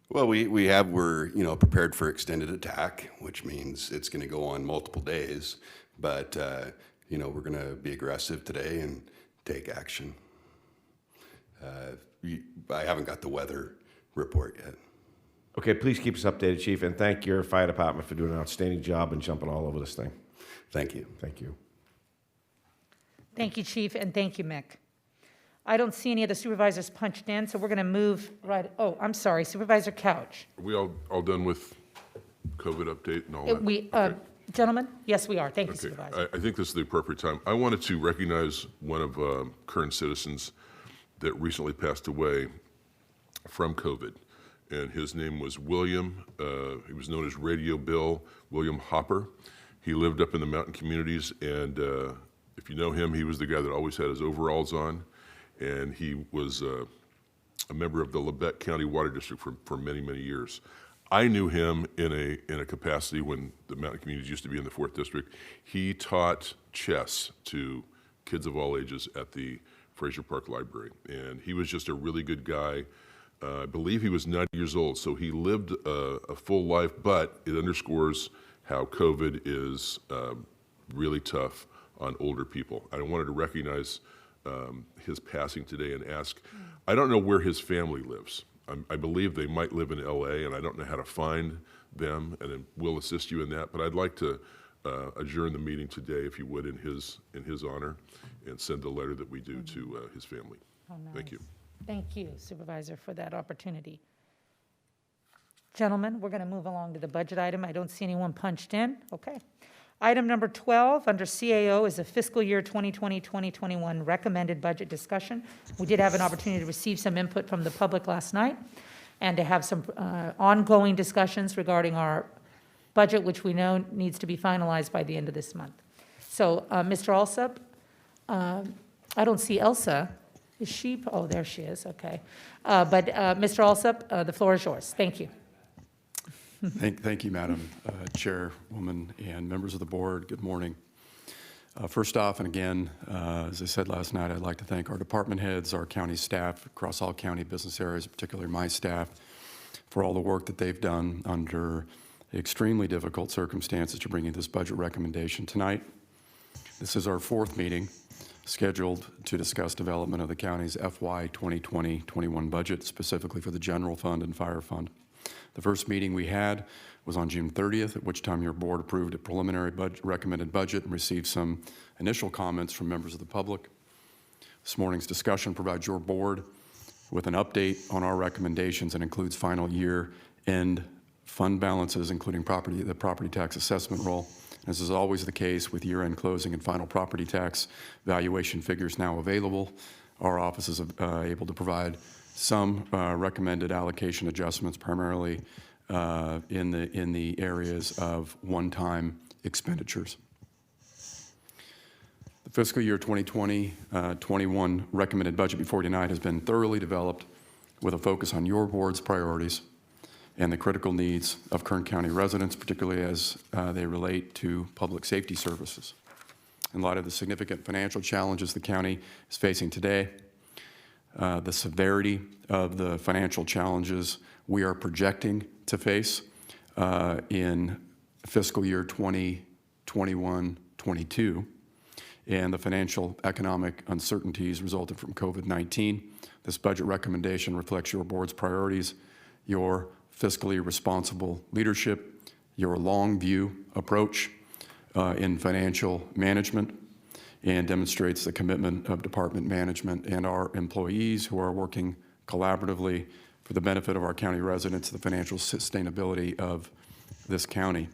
Well, we're prepared for extended attack, which means it's going to go on multiple days. But we're going to be aggressive today and take action. I haven't got the weather report yet. Okay, please keep us updated, Chief, and thank your fire department for doing an outstanding job and jumping all over this thing. Thank you. Thank you. Thank you, Chief, and thank you, Mick. I don't see any of the supervisors punched in, so we're going to move right. Oh, I'm sorry, Supervisor Couch. Are we all done with COVID update and all that? Okay. Gentlemen? Yes, we are. Thank you, Okay, Supervisor. I think this is the appropriate time. I wanted to recognize one of Kern citizens that recently passed away from COVID, and his name was William. He was known as Radio Bill, William Hopper. He lived up in the mountain communities, and if you know him, he was the guy that always had his overalls on, and he was a member of the Labette County Water District for many, many years. I knew him in a capacity when the mountain communities used to be in the 4th District. He taught chess to kids of all ages at the Fraser Park Library, and he was just a really good guy. I believe he was 90 years old, so he lived a full life, but it underscores how COVID is really tough on older people. I wanted to recognize his passing today and ask, I don't know where his family lives. I believe they might live in LA, and I don't know how to find them, and we'll assist you in that, but I'd like to adjourn the meeting today, if you would, in his honor, and send the letter that we do to his family. Oh, nice. Thank you. Thank you, Supervisor, for that opportunity. Gentlemen, we're going to move along to the budget item. I don't see anyone punched in. Okay. Item number 12 under CAO is a fiscal year 2020-2021 recommended budget discussion. We did have an opportunity to receive some input from the public last night. and to have some ongoing discussions regarding our budget, which we know needs to be finalized by the end of this month. So, Mr. Alsop, I don't see Elsa. Is she? Oh, there she is, okay. But Mr. Alsop, the floor is yours. Thank you. Thank you, Madam Chairwoman and members of the board. Good morning. First off, and again, as I said last night, I'd like to thank our department heads, our county staff across all county business areas, particularly my staff, for all the work that they've done under extremely difficult circumstances to bring you this budget recommendation tonight. This is our fourth meeting scheduled to discuss development of the county's FY 2020-21 budget, specifically for the general fund and fire fund. The first meeting we had was on June 30th, at which time your board approved a preliminary recommended budget and received some initial comments from members of the public. This morning's discussion provides your board with an update on our recommendations and includes final year-end fund balances, including the property tax assessment roll. As is always the case with year-end closing and final property tax valuation figures now available, our office is able to provide some recommended allocation adjustments, primarily in the areas of one-time expenditures. The fiscal year 2020-21 recommended budget before you tonight has been thoroughly developed with a focus on your board's priorities and the critical needs of Kern County residents, particularly as they relate to public safety services. In light of the significant financial challenges the county is facing today, the severity of the financial challenges we are projecting to face in fiscal year 2021-22, and the financial economic uncertainties resulted from COVID-19. This budget recommendation reflects your board's priorities, your fiscally responsible leadership, your long view approach in financial management, and demonstrates the commitment of department management and our employees who are working collaboratively for the benefit of our county residents, the financial sustainability of this county.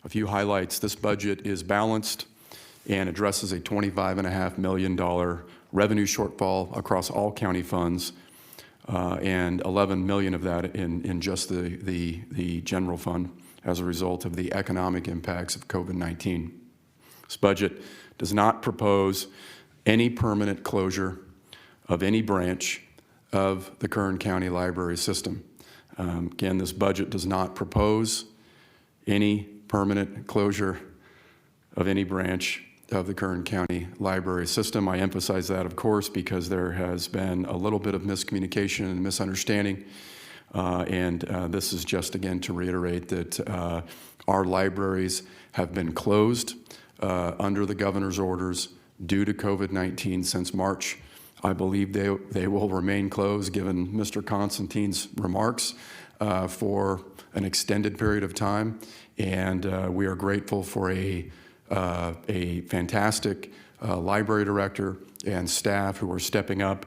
A few highlights: this budget is balanced and addresses a $25.5 million revenue shortfall across all county funds, and $11 million of that in just the general fund as a result of the economic impacts of COVID-19. This budget does not propose any permanent closure of any branch of the Kern County Library System. Again, this budget does not propose any permanent closure of any branch of the Kern County Library System. I emphasize that, of course, because there has been a little bit of miscommunication and misunderstanding. This is just, again, to reiterate that our libraries have been closed under the governor's orders due to COVID-19 since March. I believe they will remain closed, given Mr. Constantine's remarks, for an extended period of time. And we are grateful for a fantastic library director and staff who are stepping up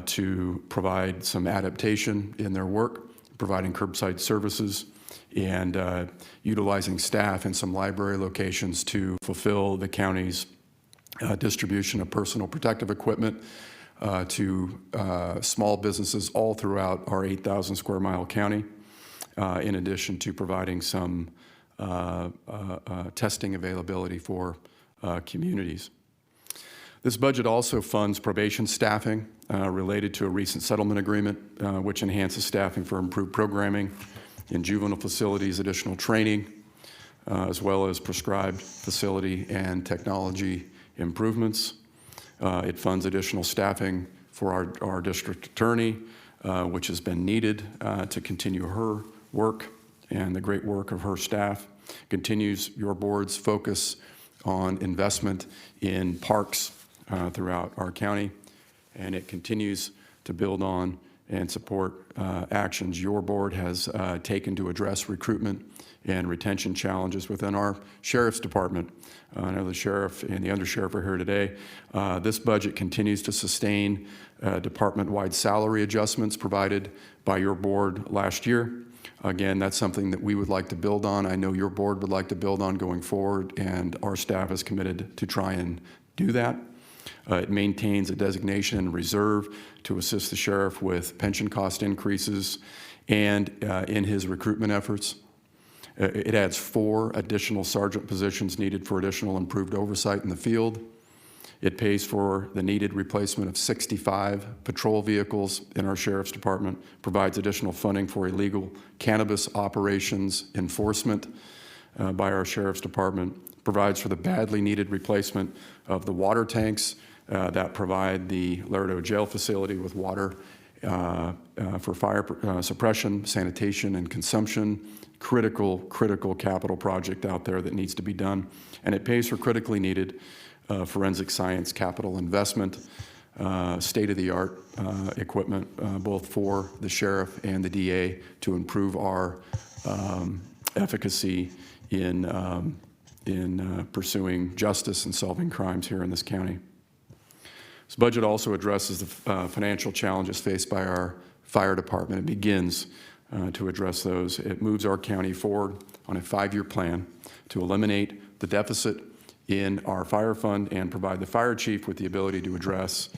to provide some adaptation in their work, providing curbside services, and utilizing staff in some library locations to fulfill the county's distribution of personal protective equipment to small businesses all throughout our 8,000 square mile county, in addition to providing some testing availability for communities. This budget also funds probation staffing related to a recent settlement agreement, which enhances staffing for improved programming in juvenile facilities, additional training, as well as prescribed facility and technology improvements. It funds additional staffing for our district attorney, which has been needed to continue her work and the great work of her staff. Continues your board's focus on investment in parks throughout our county, and it continues to build on and support actions your board has taken to address recruitment and retention challenges within our sheriff's department. I know the sheriff and the undersheriff are here today. This budget continues to sustain department-wide salary adjustments provided by your board last year. Again, that's something that we would like to build on. I know your board would like to build on going forward, and our staff is committed to try and do that. It maintains a designation and reserve to assist the sheriff with pension cost increases and in his recruitment efforts. It adds 4 additional sergeant positions needed for additional improved oversight in the field. It pays for the needed replacement of 65 patrol vehicles in our sheriff's department, provides additional funding for illegal cannabis operations enforcement by our sheriff's department, provides for the badly needed replacement of the water tanks that provide the Laredo jail facility with water for fire suppression, sanitation, and consumption. Critical capital project out there that needs to be done. And it pays for critically needed forensic science capital investment, state-of-the-art equipment, both for the sheriff and the DA to improve our efficacy in pursuing justice and solving crimes here in this county. This budget also addresses the financial challenges faced by our fire department. It begins to address those. It moves our county forward on a 5-year plan to eliminate the deficit in our fire fund and provide the fire chief with the ability to address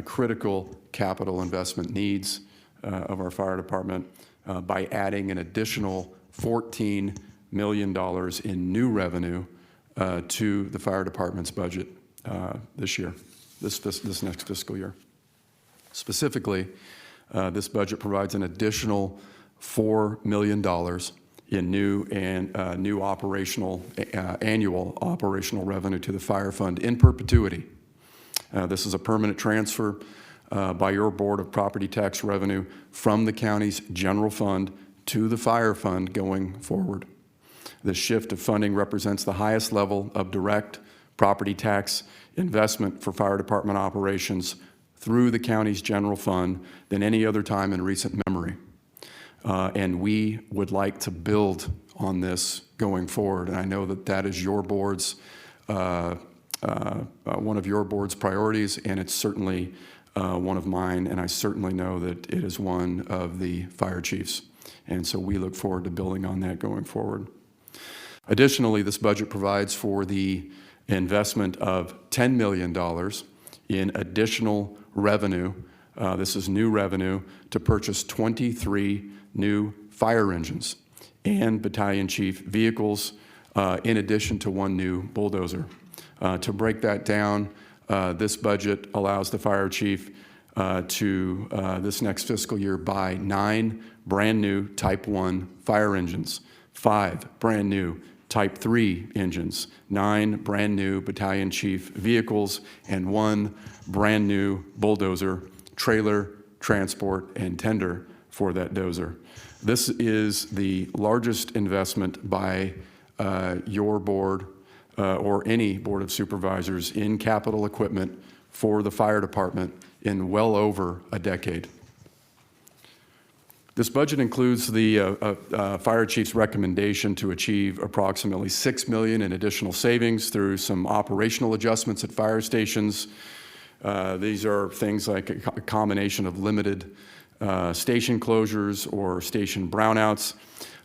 critical capital investment needs of our fire department by adding an additional $14 million in new revenue to the fire department's budget this year, this next fiscal year. Specifically, this budget provides an additional $4 million in new operational annual operational revenue to the fire fund in perpetuity. This is a permanent transfer by your Board of Property Tax Revenue from the county's general fund to the fire fund going forward. This shift of funding represents the highest level of direct property tax investment for fire department operations through the county's general fund than any other time in recent memory. And we would like to build on this going forward. And I know that that is your board's, one of your board's priorities, and it's certainly one of mine, and I certainly know that it is one of the fire chiefs. And so we look forward to building on that going forward. Additionally, this budget provides for the investment of $10 million in additional revenue. This is new revenue to purchase 23 new fire engines and battalion chief vehicles, in addition to 1 new bulldozer. To break that down, this budget allows the fire chief to, this next fiscal year, buy 9 brand new Type 1 fire engines, 5 brand new Type 3 engines, 9 brand new battalion chief vehicles, and 1 brand new bulldozer, trailer, transport, and tender for that dozer. This is the largest investment by your board or any board of supervisors in capital equipment for the fire department in well over a decade. This budget includes the fire chief's recommendation to achieve approximately $6 million in additional savings through some operational adjustments at fire stations. These are things like a combination of limited station closures or station brownouts.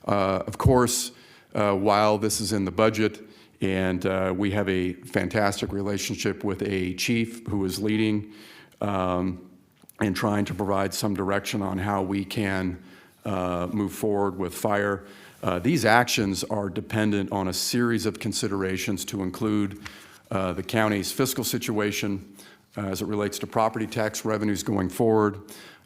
Of course, while this is in the budget, and we have a fantastic relationship with a chief who is leading and trying to provide some direction on how we can move forward with fire. These actions are dependent on a series of considerations to include the county's fiscal situation as it relates to property tax revenues going forward.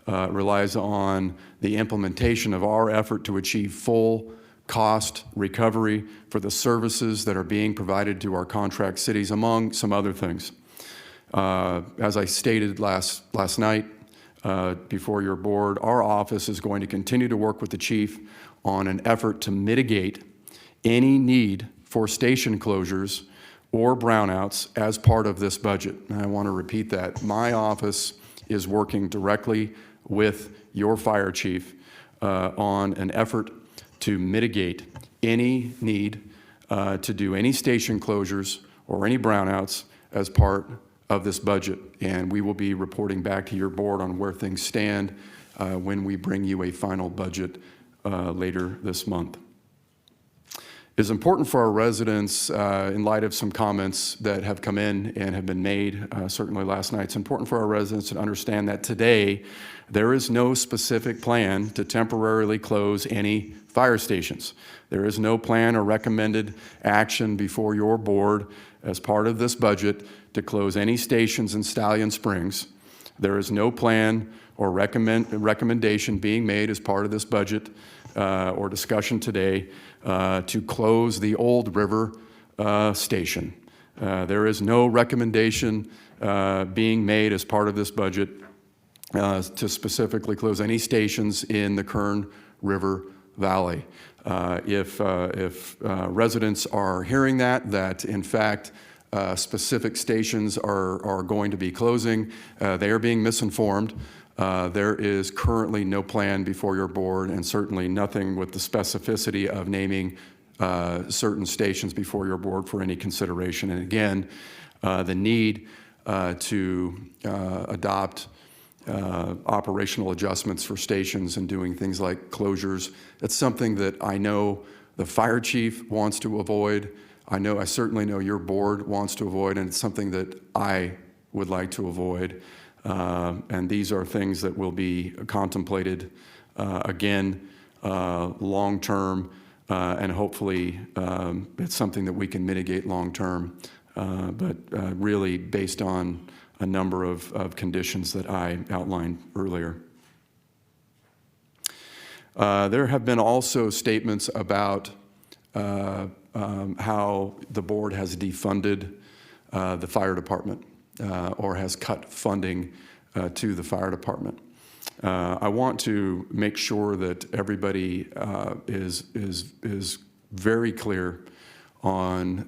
It relies on the implementation of our effort to achieve full cost recovery for the services that are being provided to our contract cities, among some other things. As I stated last night before your board, our office is going to continue to work with the chief on an effort to mitigate any need for station closures or brownouts as part of this budget. And I want to repeat that. My office is working directly with your fire chief on an effort to mitigate any need to do any station closures or any brownouts as part of this budget. And we will be reporting back to your board on where things stand when we bring you a final budget later this month. is important for our residents in light of some comments that have come in and have been made, certainly last night. It's important for our residents to understand that today there is no specific plan to temporarily close any fire stations. There is no plan or recommended action before your board as part of this budget to close any stations in Stallion Springs. There is no plan or recommendation being made as part of this budget or discussion today to close the Old River station. There is no recommendation being made as part of this budget to specifically close any stations in the Kern River Valley. If residents are hearing that in fact specific stations are going to be closing, they are being misinformed. There is currently no plan before your board, and certainly nothing with the specificity of naming certain stations before your board for any consideration. And again, the need to adopt operational adjustments for stations and doing things like closures, that's something that I know the fire chief wants to avoid. I certainly know your board wants to avoid, and it's something that I would like to avoid. And these are things that will be contemplated again long-term, and hopefully it's something that we can mitigate long-term, but really based on a number of conditions that I outlined earlier. There have been also statements about how the board has defunded the fire department or has cut funding to the fire department. I want to make sure that everybody is very clear on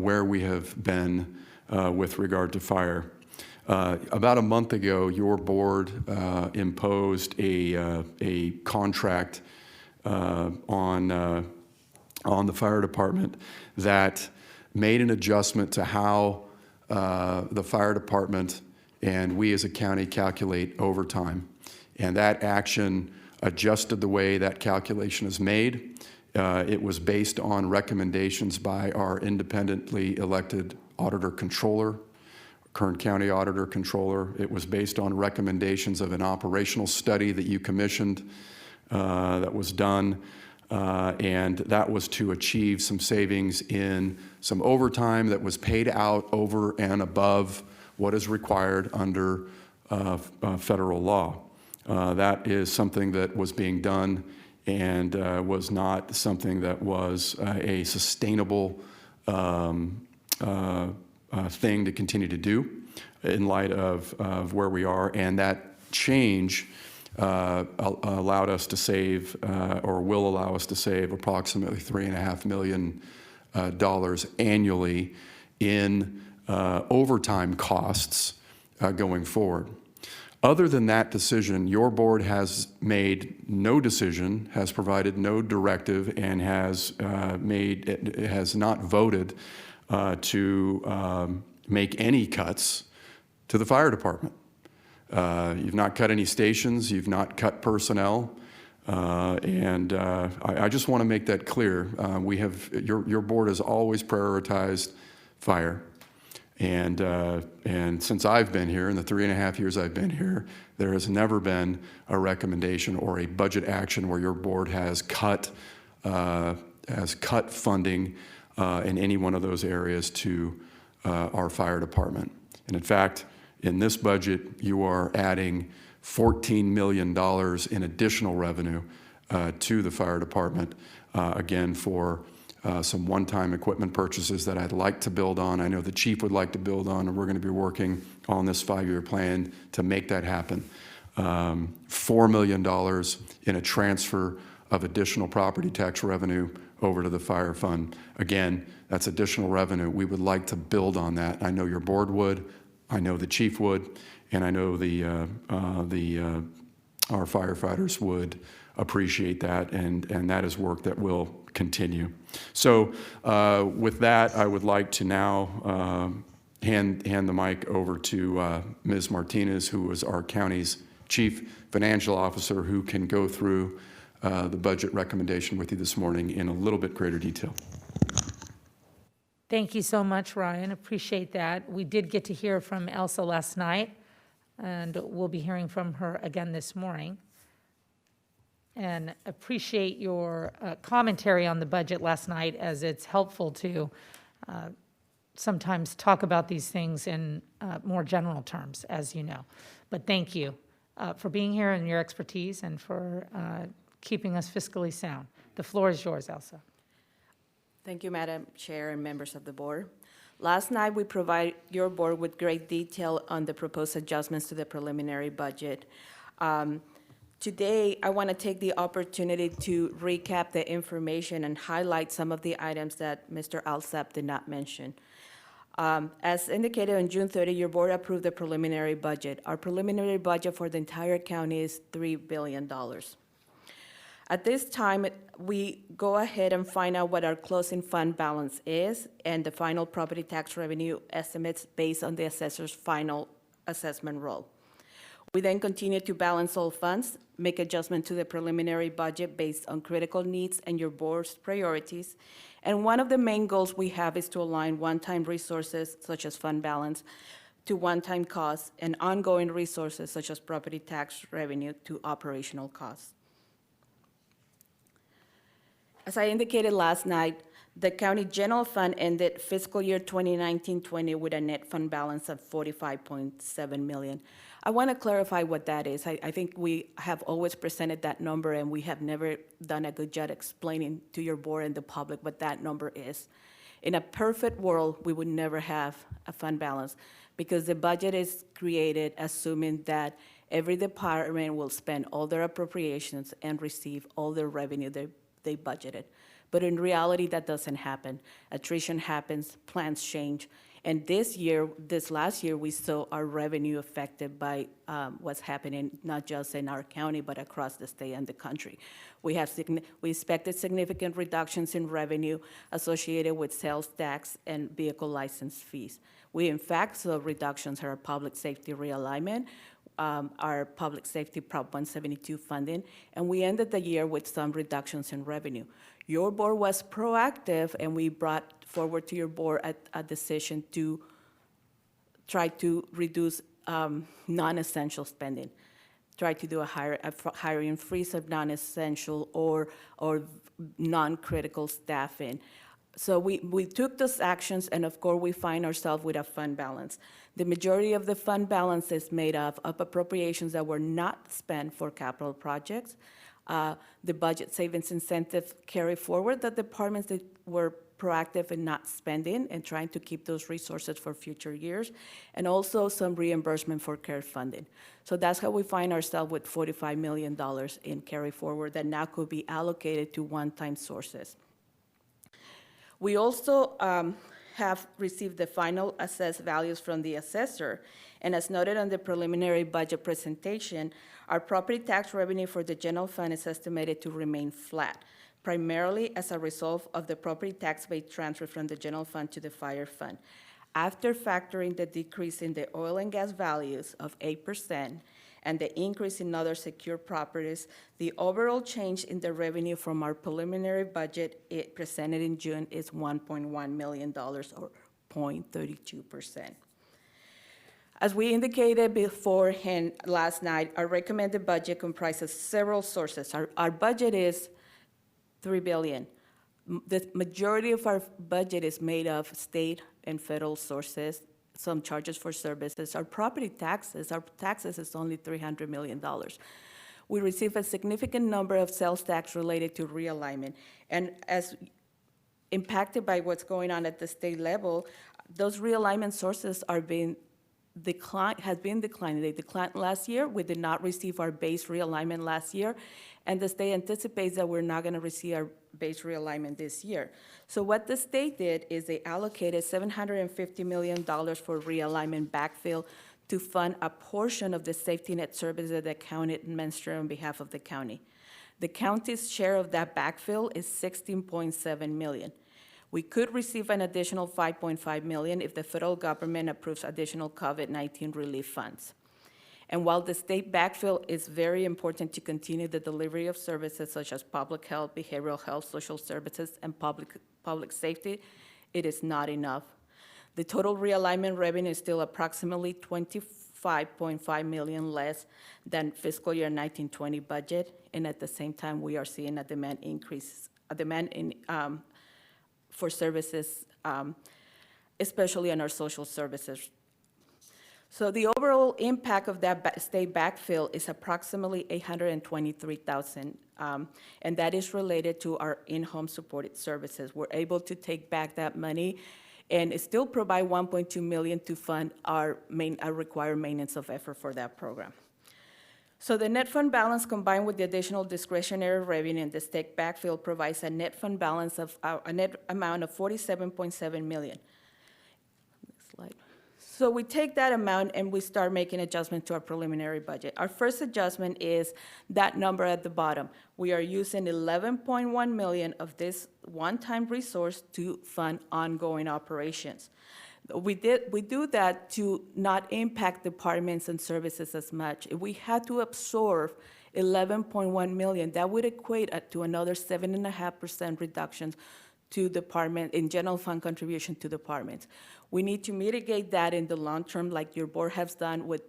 where we have been with regard to fire. About a month ago, your board imposed a contract on the fire department that made an adjustment to how the fire department and we as a county calculate overtime. And that action adjusted the way that calculation is made. It was based on recommendations by our independently elected auditor controller, Kern County Auditor Controller. It was based on recommendations of an operational study that you commissioned that was done, and that was to achieve some savings in some overtime that was paid out over and above what is required under federal law. That is something that was being done and was not something that was a sustainable thing to continue to do in light of where we are, and that change allowed us to save, or will allow us to save, approximately $3.5 million annually in overtime costs going forward. Other than that decision, your board has made no decision, has provided no directive, and has not voted to make any cuts to the fire department. You've not cut any stations, you've not cut personnel, and I just want to make that clear. Your board has always prioritized fire, and since I've been here, in the 3.5 years I've been here, there has never been a recommendation or a budget action where your board has cut funding in any one of those areas to our fire department. And in fact, in this budget, you are adding $14 million in additional revenue to the fire department, again, for some one-time equipment purchases that I'd like to build on. I know the chief would like to build on, and we're going to be working on this 5-year plan to make that happen. $4 million in a transfer of additional property tax revenue over to the fire fund. Again, that's additional revenue. We would like to build on that. I know your board would, I know the chief would, and I know our firefighters would appreciate that, and that is work that will continue. So with that, I would like to now hand the mic over to Ms. Martinez, who is our county's chief financial officer, who can go through the budget recommendation with you this morning in a little bit greater detail. Thank you so much, Ryan. Appreciate that. We did get to hear from Elsa last night, and we'll be hearing from her again this morning. And appreciate your commentary on the budget last night, as it's helpful to sometimes talk about these things in more general terms, as you know. But thank you for being here and your expertise, and for keeping us fiscally sound. The floor is yours, Elsa. Thank you, Madam Chair and members of the board. Last night, we provided your board with great detail on the proposed adjustments to the preliminary budget. Today, I want to take the opportunity to recap the information and highlight some of the items that Mr. Alsap did not mention. As indicated on June 30, your board approved the preliminary budget. Our preliminary budget for the entire county is $3 billion. At this time, we go ahead and find out what our closing fund balance is and the final property tax revenue estimates based on the assessor's final assessment roll. We then continue to balance all funds, make adjustment to the preliminary budget based on critical needs and your board's priorities. And one of the main goals we have is to align one-time resources, such as fund balance, to one-time costs, and ongoing resources, such as property tax revenue, to operational costs. As I indicated last night, the county general fund ended fiscal year 2019-20 with a net fund balance of $45.7 million. I want to clarify what that is. I think we have always presented that number, and we have never done a good job explaining to your board and the public what that number is. In a perfect world, we would never have a fund balance, because the budget is created assuming that every department will spend all their appropriations and receive all their revenue they budgeted. But in reality, that doesn't happen. Attrition happens, plans change. And this last year, we saw our revenue affected by what's happening, not just in our county, but across the state and the country. We expected significant reductions in revenue associated with sales tax and vehicle license fees. We, in fact, saw reductions in our public safety realignment, our public safety Prop 172 funding, and we ended the year with some reductions in revenue. Your board was proactive, and we brought forward to your board a decision to try to reduce non-essential spending, try to do a hiring freeze of non-essential or non-critical staffing. So we took those actions, and of course, we find ourselves with a fund balance. The majority of the fund balance is made of appropriations that were not spent for capital projects. The budget savings incentive carry forward the departments that were proactive in not spending and trying to keep those resources for future years, and also some reimbursement for care funding. So that's how we find ourselves with $45 million in carry forward that now could be allocated to one-time sources. We also have received the final assessed values from the assessor, and as noted on the preliminary budget presentation, our property tax revenue for the general fund is estimated to remain flat, primarily as a result of the property tax base transfer from the general fund to the fire fund. After factoring the decrease in the oil and gas values of 8%, and the increase in other secure properties, the overall change in the revenue from our preliminary budget presented in June is $1.1 million, or 0.32%. As we indicated beforehand last night, our recommended budget comprises several sources. Our budget is $3 billion. The majority of our budget is made of state and federal sources, some charges for services. Our property taxes, is only $300 million. We receive a significant number of sales tax related to realignment. And as impacted by what's going on at the state level, those realignment sources are being declining. They declined last year. We did not receive our base realignment last year, and the state anticipates that we're not going to receive our base realignment this year. So what the state did is they allocated $750 million for realignment backfill to fund a portion of the safety net services that the county administers on behalf of the county. The county's share of that backfill is $16.7 million. We could receive an additional $5.5 million if the federal government approves additional COVID-19 relief funds. And while the state backfill is very important to continue the delivery of services such as public health, behavioral health, social services, and public safety, it is not enough. The total realignment revenue is still approximately $25.5 million less than fiscal year 1920 budget, and at the same time, we are seeing a demand increase, for services, especially on our social services. So the overall impact of that state backfill is approximately $823,000, and that is related to our in-home supported services. We're able to take back that money and still provide $1.2 million to fund our required maintenance of effort for that program. So the net fund balance combined with the additional discretionary revenue and the state backfill provides a net fund balance of a net amount of $47.7 million. Next slide. So we take that amount and we start making adjustments to our preliminary budget. Our first adjustment is that number at the bottom. We are using $11.1 million of this one-time resource to fund ongoing operations. We do that to not impact departments and services as much. If we had to absorb $11.1 million, that would equate to another 7.5% reductions to department in general fund contribution to departments. We need to mitigate that in the long term, like your board has done with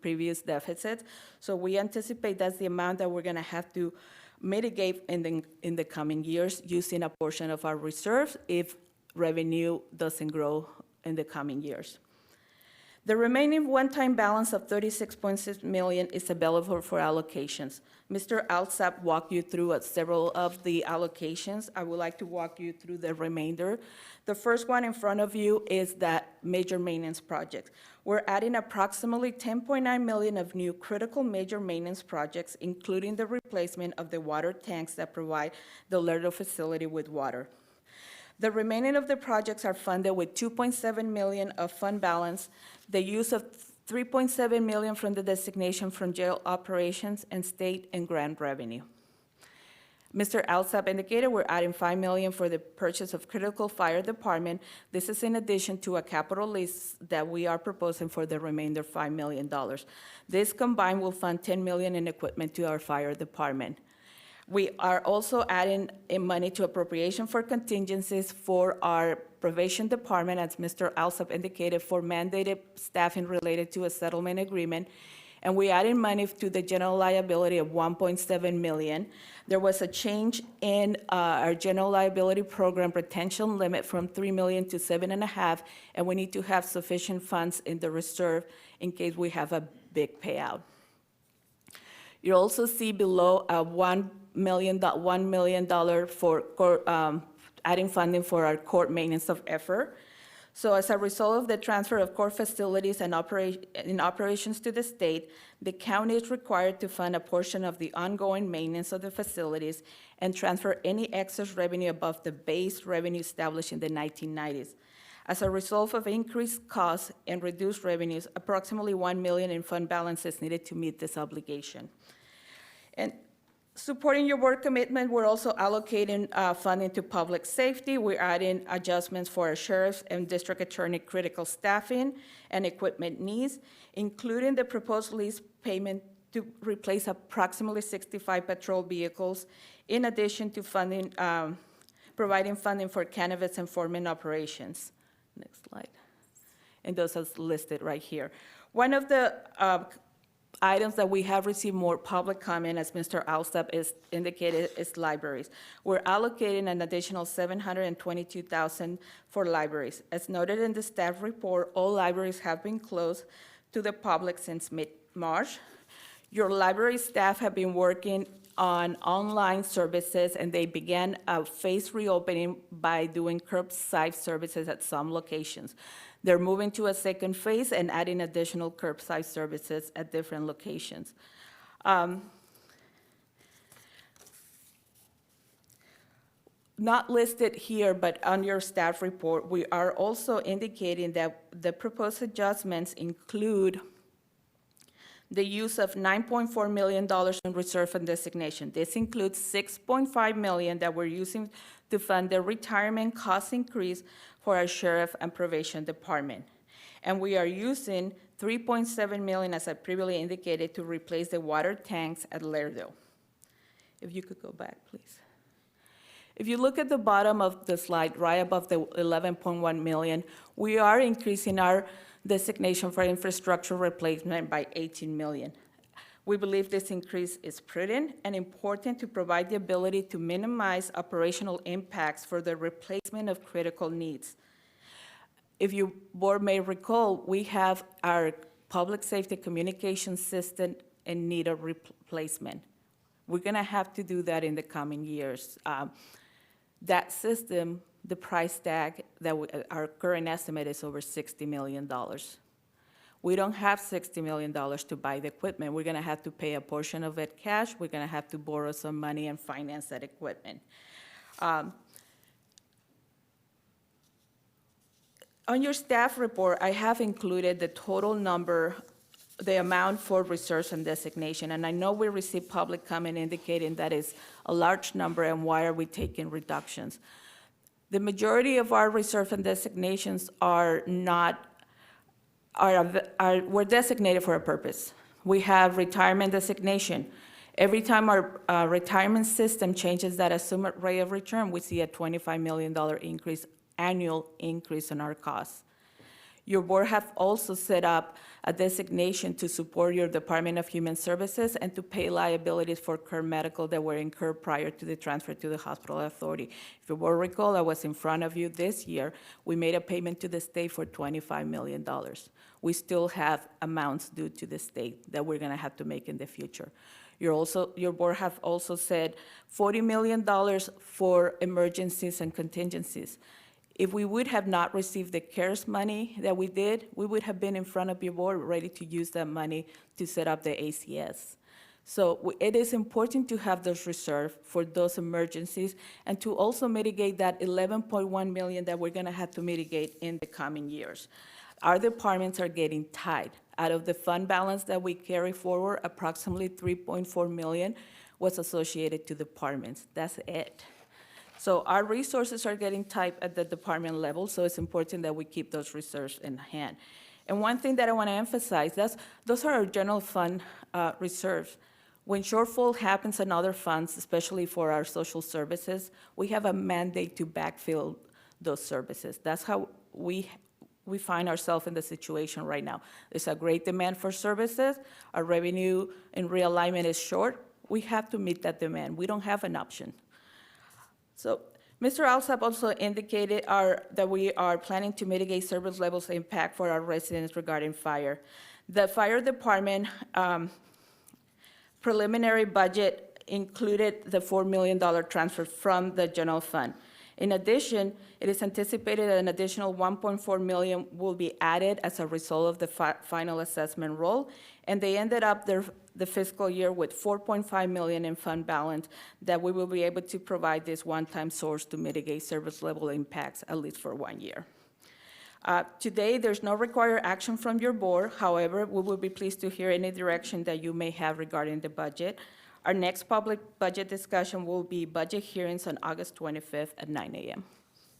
previous deficits. So we anticipate that's the amount that we're going to have to mitigate in the coming years using a portion of our reserves if revenue doesn't grow in the coming years. The remaining one-time balance of $36.6 million is available for allocations. Mr. Alsap walked you through several of the allocations. I would like to walk you through the remainder. The first one in front of you is that major maintenance project. We're adding approximately $10.9 million of new critical major maintenance projects, including the replacement of the water tanks that provide the Lerdo facility with water. The remaining of the projects are funded with $2.7 million of fund balance, the use of $3.7 million from the designation from jail operations, and state and grant revenue. Mr. Alsap indicated we're adding $5 million for the purchase of critical fire department. This is in addition to a capital lease that we are proposing for the remainder $5 million. This combined will fund $10 million in equipment to our fire department. We are also adding money to appropriation for contingencies for our probation department, as Mr. Alsop indicated, for mandated staffing related to a settlement agreement. And we added money to the general liability of $1.7 million. There was a change in our general liability program retention limit from $3 million to $7.5 million, and we need to have sufficient funds in the reserve in case we have a big payout. You also see below a $1 million for adding funding for our court maintenance of effort. So as a result of the transfer of court facilities and operations to the state, the county is required to fund a portion of the ongoing maintenance of the facilities and transfer any excess revenue above the base revenue established in the 1990s. As a result of increased costs and reduced revenues, approximately $1 million in fund balance is needed to meet this obligation. And supporting your board commitment, we're also allocating funding to public safety. We're adding adjustments for our sheriff's and district attorney critical staffing and equipment needs, including the proposed lease payment to replace approximately 65 patrol vehicles, in addition to funding, providing funding for cannabis enforcement operations. Next slide. And those are listed right here. One of the items that we have received more public comment, as Mr. Alsop is indicated, is libraries. We're allocating an additional $722,000 for libraries. As noted in the staff report, all libraries have been closed to the public since mid-March. Your library staff have been working on online services, and they began a phased reopening by doing curbside services at some locations. They're moving to a second phase and adding additional curbside services at different locations. Not listed here, but on your staff report, we are also indicating that the proposed adjustments include the use of $9.4 million in reserve and designation. This includes $6.5 million that we're using to fund the retirement cost increase for our sheriff and probation department. And we are using $3.7 million, as I previously indicated, to replace the water tanks at Lairdale. If you could go back, please. If you look at the bottom of the slide, right above the 11.1 million, we are increasing our designation for infrastructure replacement by 18 million. We believe this increase is prudent and important to provide the ability to minimize operational impacts for the replacement of critical needs. If you board may recall, we have our public safety communication system in need of replacement. We're gonna have to do that in the coming years. That system, the price tag, our current estimate is over $60 million. We don't have $60 million to buy the equipment. We're gonna have to pay a portion of it cash. We're gonna have to borrow some money and finance that equipment. On your staff report, I have included the total number, the amount for reserves and designation, and I know we received public comment indicating that is a large number and why are we taking reductions. The majority of our reserve and designations were designated for a purpose. We have retirement designation. Every time our retirement system changes that assumed rate of return, we see a $25 million increase, annual increase in our costs. Your board have also set up a designation to support your Department of Human Services and to pay liabilities for Kern Medical that were incurred prior to the transfer to the hospital authority. If you will recall, I was in front of you this year. We made a payment to the state for $25 million. We still have amounts due to the state that we're gonna have to make in the future. Your board have also said $40 million for emergencies and contingencies. If we would have not received the CARES money that we did, we would have been in front of your board ready to use that money to set up the ACS. So it is important to have those reserved for those emergencies and to also mitigate that 11.1 million that we're gonna have to mitigate in the coming years. Our departments are getting tight. Out of the fund balance that we carry forward, approximately 3.4 million was associated to departments. That's it. So our resources are getting tight at the department level, so it's important that we keep those reserves in hand. And one thing that I want to emphasize, those are our general fund reserves. When shortfall happens in other funds, especially for our social services, we have a mandate to backfill those services. That's how we find ourselves in the situation right now. There's a great demand for services. Our revenue in realignment is short. We have to meet that demand. We don't have an option. So Mr. Alsop also indicated that we are planning to mitigate service levels impact for our residents regarding fire. The fire department preliminary budget included the $4 million transfer from the general fund. In addition, it is anticipated that an additional $1.4 million will be added as a result of the final assessment roll, and they ended up the fiscal year with $4.5 million in fund balance that we will be able to provide this one-time source to mitigate service level impacts, at least for 1 year. Today, there's no required action from your board. However, we will be pleased to hear any direction that you may have regarding the budget. Our next public budget discussion will be budget hearings on August 25th at 9 a.m.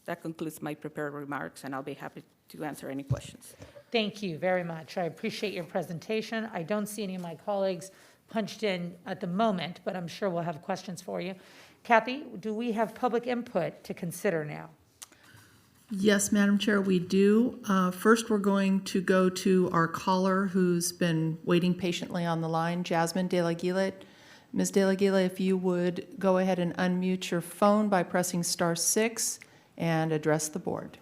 That concludes my prepared remarks, and I'll be happy to answer any questions. Thank you very much. I appreciate your presentation. I don't see any of my colleagues punched in at the moment, but I'm sure we'll have questions for you. Kathy, do we have public input to consider now? Yes, Madam Chair, we do. First, we're going to go to our caller who's been waiting patiently on the line, Jasmine De La Guila. Ms. De La Guila, if you would go ahead and unmute your phone by pressing *6 and address the board.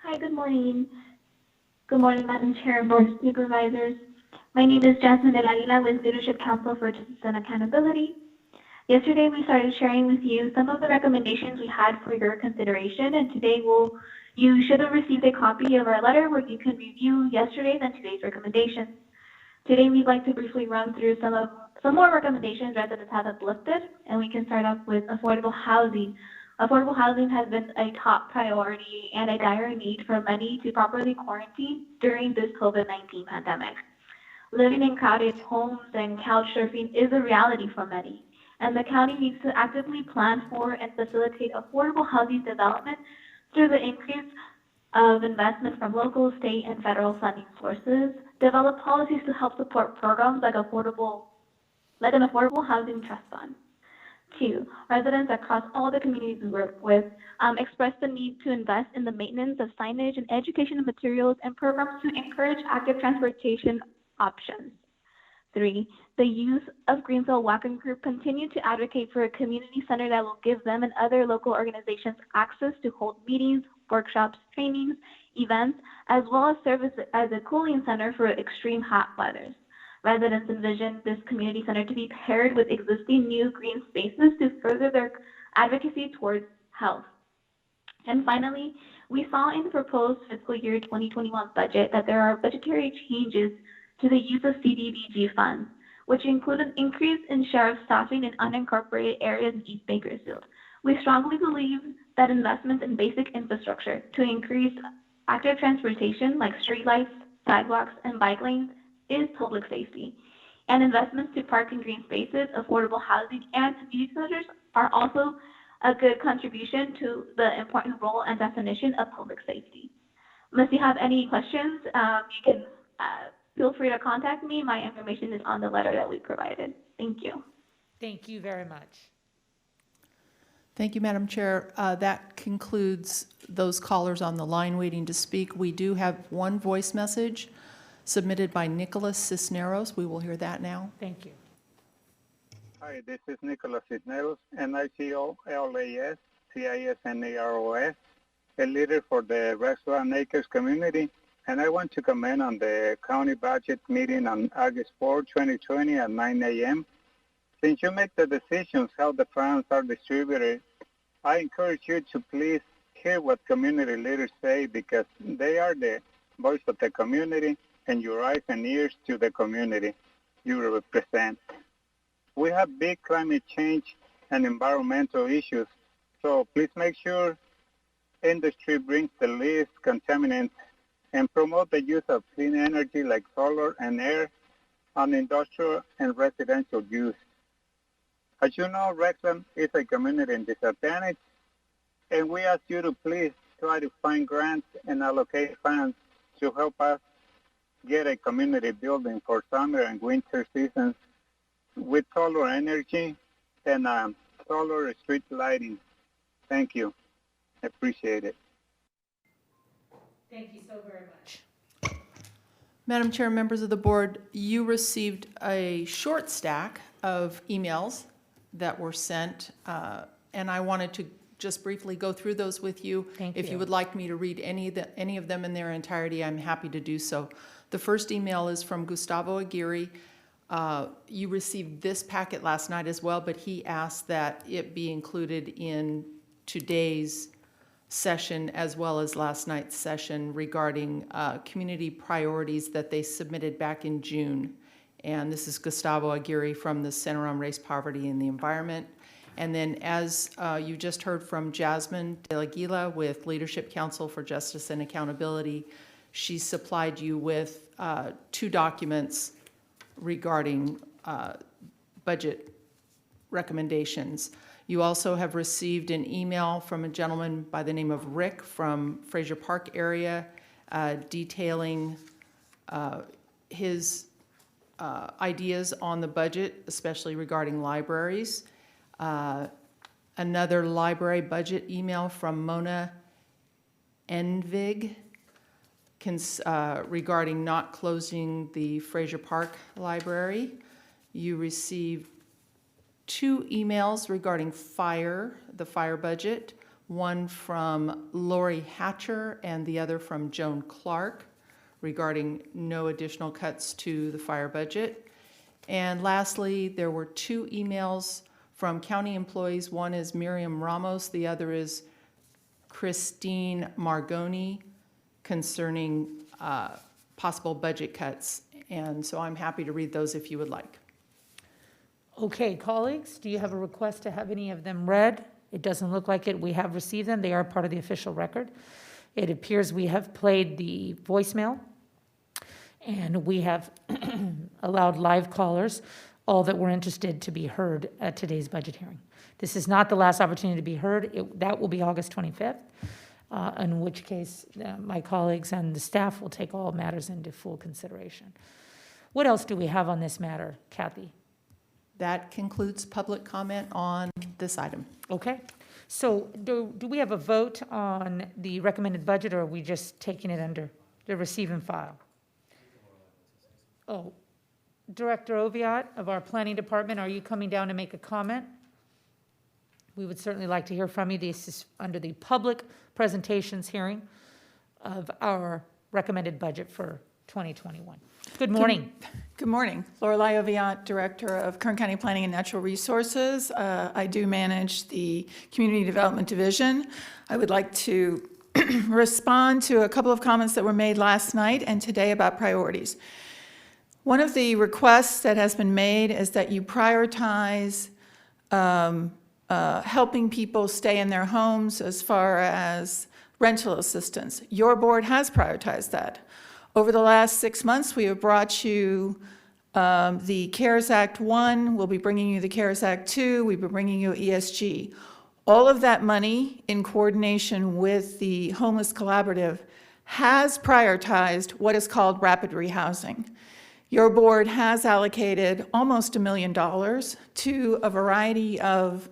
Hi, good morning. Good morning, Madam Chair, Board of Supervisors. My name is Jasmine De La Guila with Leadership Council for Justice and Accountability. Yesterday, we started sharing with you some of the recommendations we had for your consideration, and today you should have received a copy of our letter where you can review yesterday's and today's recommendations. Today, we'd like to briefly run through some more recommendations residents have uplifted, and we can start off with affordable housing. Affordable housing has been a top priority and a dire need for many to properly quarantine during this COVID-19 pandemic. Living in crowded homes and couch surfing is a reality for many. and the county needs to actively plan for and facilitate affordable housing development through the increase of investment from local, state, and federal funding sources, develop policies to help support programs like an affordable housing trust fund. 2, residents across all the communities we work with express the need to invest in the maintenance of signage and educational materials and programs to encourage active transportation options. 3, the youth of Greenfield Wacom Group continue to advocate for a community center that will give them and other local organizations access to hold meetings, workshops, trainings, events, as well as serve as a cooling center for extreme hot weathers. Residents envision this community center to be paired with existing new green spaces to further their advocacy towards health. And finally, we saw in the proposed fiscal year 2021 budget that there are budgetary changes to the use of CDBG funds, which include an increase in sheriff staffing in unincorporated areas in East Bakersfield. We strongly believe that investments in basic infrastructure to increase active transportation like streetlights, sidewalks, and bike lanes is public safety. And investments to park and green spaces, affordable housing, and community centers are also a good contribution to the important role and definition of public safety. Unless you have any questions, you can feel free to contact me. My information is on the letter that we provided. Thank you. Thank you very much. Thank you, Madam Chair. That concludes those callers on the line waiting to speak. We do have one voice message submitted by Nicholas Cisneros. We will hear that now. Thank you. Hi, this is Nicholas Cisneros, NICOLAS, CISNAROS, a leader for the Restaurant Acres community. And I want to comment on the county budget meeting on August 4, 2020 at 9 a.m. Since you make the decisions how the funds are distributed, I encourage you to please hear what community leaders say, because they are the voice of the community and your eyes and ears to the community you represent. We have big climate change and environmental issues, so please make sure industry brings the least contaminants and promote the use of clean energy like solar and air on industrial and residential use. As you know, Rexham is a community in disadvantage, and we ask you to please try to find grants and allocate funds to help us get a community building for summer and winter seasons with solar energy and solar street lighting. Thank you. I appreciate it. Thank you so very much. Madam Chair, members of the board, you received a short stack of emails that were sent, and I wanted to just briefly go through those with you. If you would like me to read any of them in their entirety, I'm happy to do so. The first email is from Gustavo Aguirre. You received this packet last night as well, but he asked that it be included in today's session as well as last night's session regarding community priorities that they submitted back in June. And this is Gustavo Aguirre from the Center on Race, Poverty, and the Environment. And then as you just heard from Jasmine De La Guila with Leadership Council for Justice and Accountability, she supplied you with 2 documents regarding budget recommendations. You also have received an email from a gentleman by the name of Rick from Fraser Park area detailing his ideas on the budget, especially regarding libraries. Another library budget email from Mona Envig regarding not closing the Fraser Park Library. You received 2 emails regarding the fire budget, one from Lori Hatcher and the other from Joan Clark regarding no additional cuts to the fire budget. And lastly, there were 2 emails from county employees. One is Miriam Ramos, the other is Christine Margoni concerning possible budget cuts. And so I'm happy to read those if you would like. Okay, colleagues, do you have a request to have any of them read? It doesn't look like it. We have received them. They are part of the official record. It appears we have played the voicemail, and we have allowed live callers. all that were interested to be heard at today's budget hearing. This is not the last opportunity to be heard. That will be August 25th, in which case my colleagues and the staff will take all matters into full consideration. What else do we have on this matter, Kathy? That concludes public comment on this item. Okay. So do we have a vote on the recommended budget, or are we just taking it under the receive and file? Oh, Director Oviatt of our planning department, are you coming down to make a comment? We would certainly like to hear from you. This is under the public presentations hearing of our recommended budget for 2021. Good morning. Good morning. Lorelei Oviatt, Director of Kern County Planning and Natural Resources. I do manage the Community Development Division. I would like to respond to a couple of comments that were made last night and today about priorities. One of the requests that has been made is that you prioritize helping people stay in their homes as far as rental assistance. Your board has prioritized that. Over the last 6 months, we have brought you the CARES Act 1, we'll be bringing you the CARES Act 2, we'll be bringing you ESG. All of that money, in coordination with the Homeless Collaborative, has prioritized what is called rapid rehousing. Your board has allocated almost $1 million to a variety of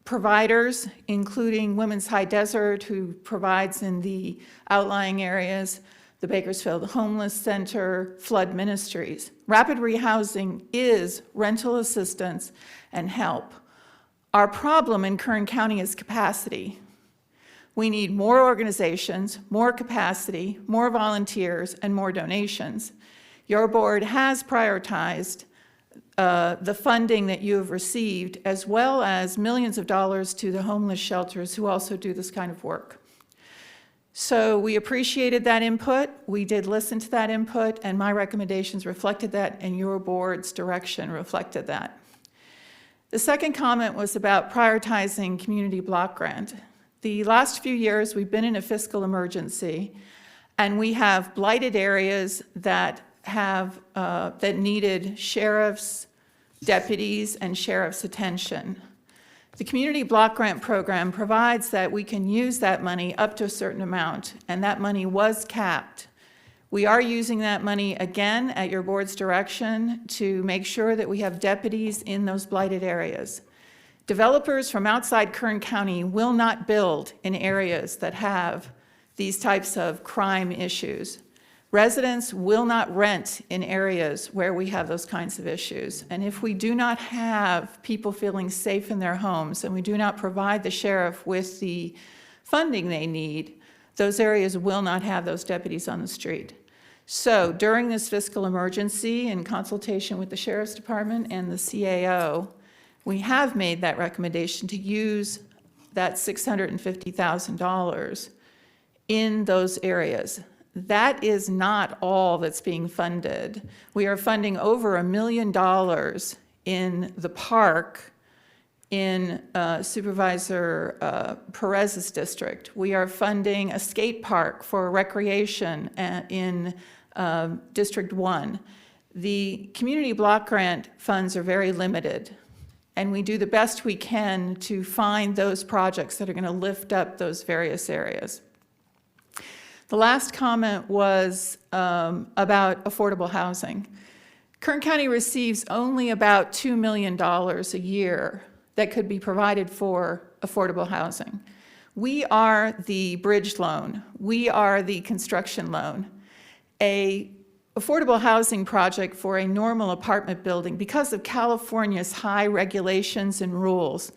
providers, including Women's High Desert, who provides in the outlying areas, the Bakersfield Homeless Center, Flood Ministries. Rapid rehousing is rental assistance and help. Our problem in Kern County is capacity. We need more organizations, more capacity, more volunteers, and more donations. Your board has prioritized the funding that you have received, as well as millions of dollars to the homeless shelters who also do this kind of work. So we appreciated that input. We did listen to that input, and my recommendations reflected that, and your board's direction reflected that. The second comment was about prioritizing community block grant. The last few years, we've been in a fiscal emergency, and we have blighted areas that needed sheriffs, deputies, and sheriff's attention. The Community Block Grant Program provides that we can use that money up to a certain amount, and that money was capped. We are using that money again at your board's direction to make sure that we have deputies in those blighted areas. Developers from outside Kern County will not build in areas that have these types of crime issues. Residents will not rent in areas where we have those kinds of issues. And if we do not have people feeling safe in their homes and we do not provide the sheriff with the funding they need, those areas will not have those deputies on the street. So during this fiscal emergency, in consultation with the Sheriff's Department and the CAO, we have made that recommendation to use that $650,000 in those areas. That is not all that's being funded. We are funding over $1 million in the park in Supervisor Perez's district. We are funding a skate park for recreation in District 1. The community block grant funds are very limited, and we do the best we can to find those projects that are going to lift up those various areas. The last comment was about affordable housing. Kern County receives only about $2 million a year that could be provided for affordable housing. We are the bridge loan. We are the construction loan. An affordable housing project for a normal apartment building, because of California's high regulations and rules,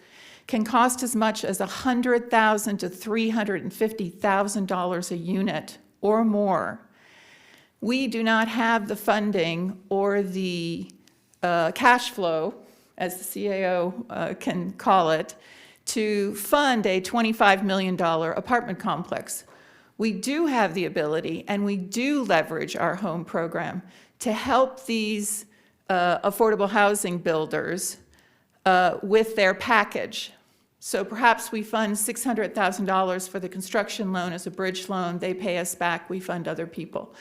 can cost as much as $100,000 to $350,000 a unit or more. We do not have the funding or the cash flow, as the CAO can call it, to fund a $25 million apartment complex. We do have the ability, and we do leverage our home program to help these affordable housing builders with their package. So perhaps we fund $600,000 for the construction loan as a bridge loan. They pay us back. We fund other people.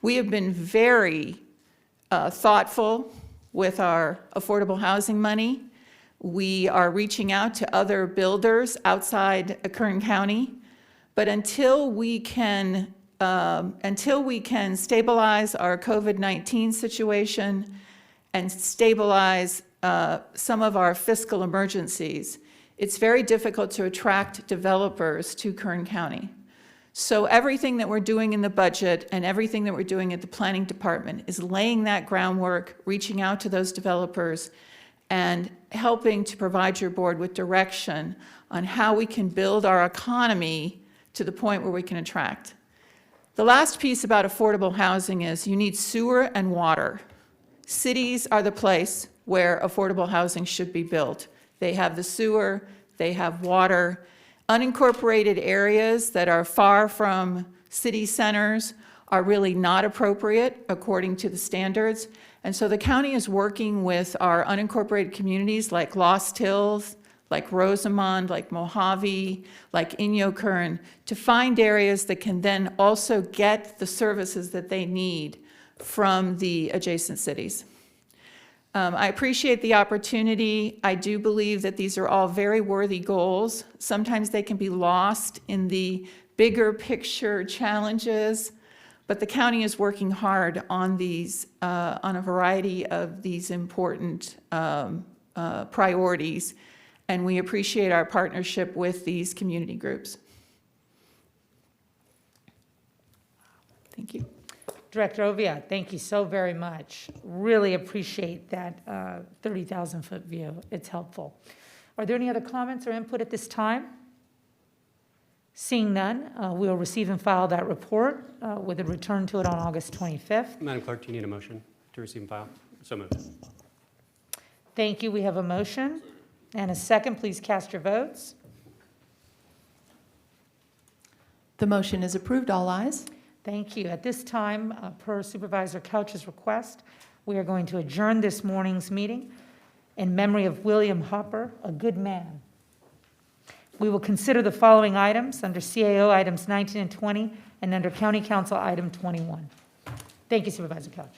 We have been very thoughtful with our affordable housing money. We are reaching out to other builders outside Kern County. But until we can stabilize our COVID-19 situation and stabilize some of our fiscal emergencies, it's very difficult to attract developers to Kern County. So everything that we're doing in the budget and everything that we're doing at the planning department is laying that groundwork, reaching out to those developers, and helping to provide your board with direction on how we can build our economy to the point where we can attract. The last piece about affordable housing is you need sewer and water. Cities are the place where affordable housing should be built. They have the sewer, they have water. Unincorporated areas that are far from city centers are really not appropriate according to the standards. And so the county is working with our unincorporated communities like Lost Hills, like Rosamond, like Mojave, like Inyo Kern, to find areas that can then also get the services that they need from the adjacent cities. I appreciate the opportunity. I do believe that these are all very worthy goals. Sometimes they can be lost in the bigger picture challenges, but the county is working hard on these, on a variety of these important priorities, and we appreciate our partnership with these community groups. Thank you. Director Ovia, thank you so very much. Really appreciate that 30,000-foot view. It's helpful. Are there any other comments or input at this time? Seeing none, we'll receive and file that report with a return to it on August 25th. Madam Clerk, do you need a motion to receive and file? So moved. Thank you. We have a motion and a second. Please cast your votes. The motion is approved. All ayes. Thank you. At this time, per Supervisor Couch's request, we are going to adjourn this morning's meeting in memory of William Hopper, a good man. We will consider the following items under CAO items 19 and 20 and under County Council item 21. Thank you, Supervisor Couch.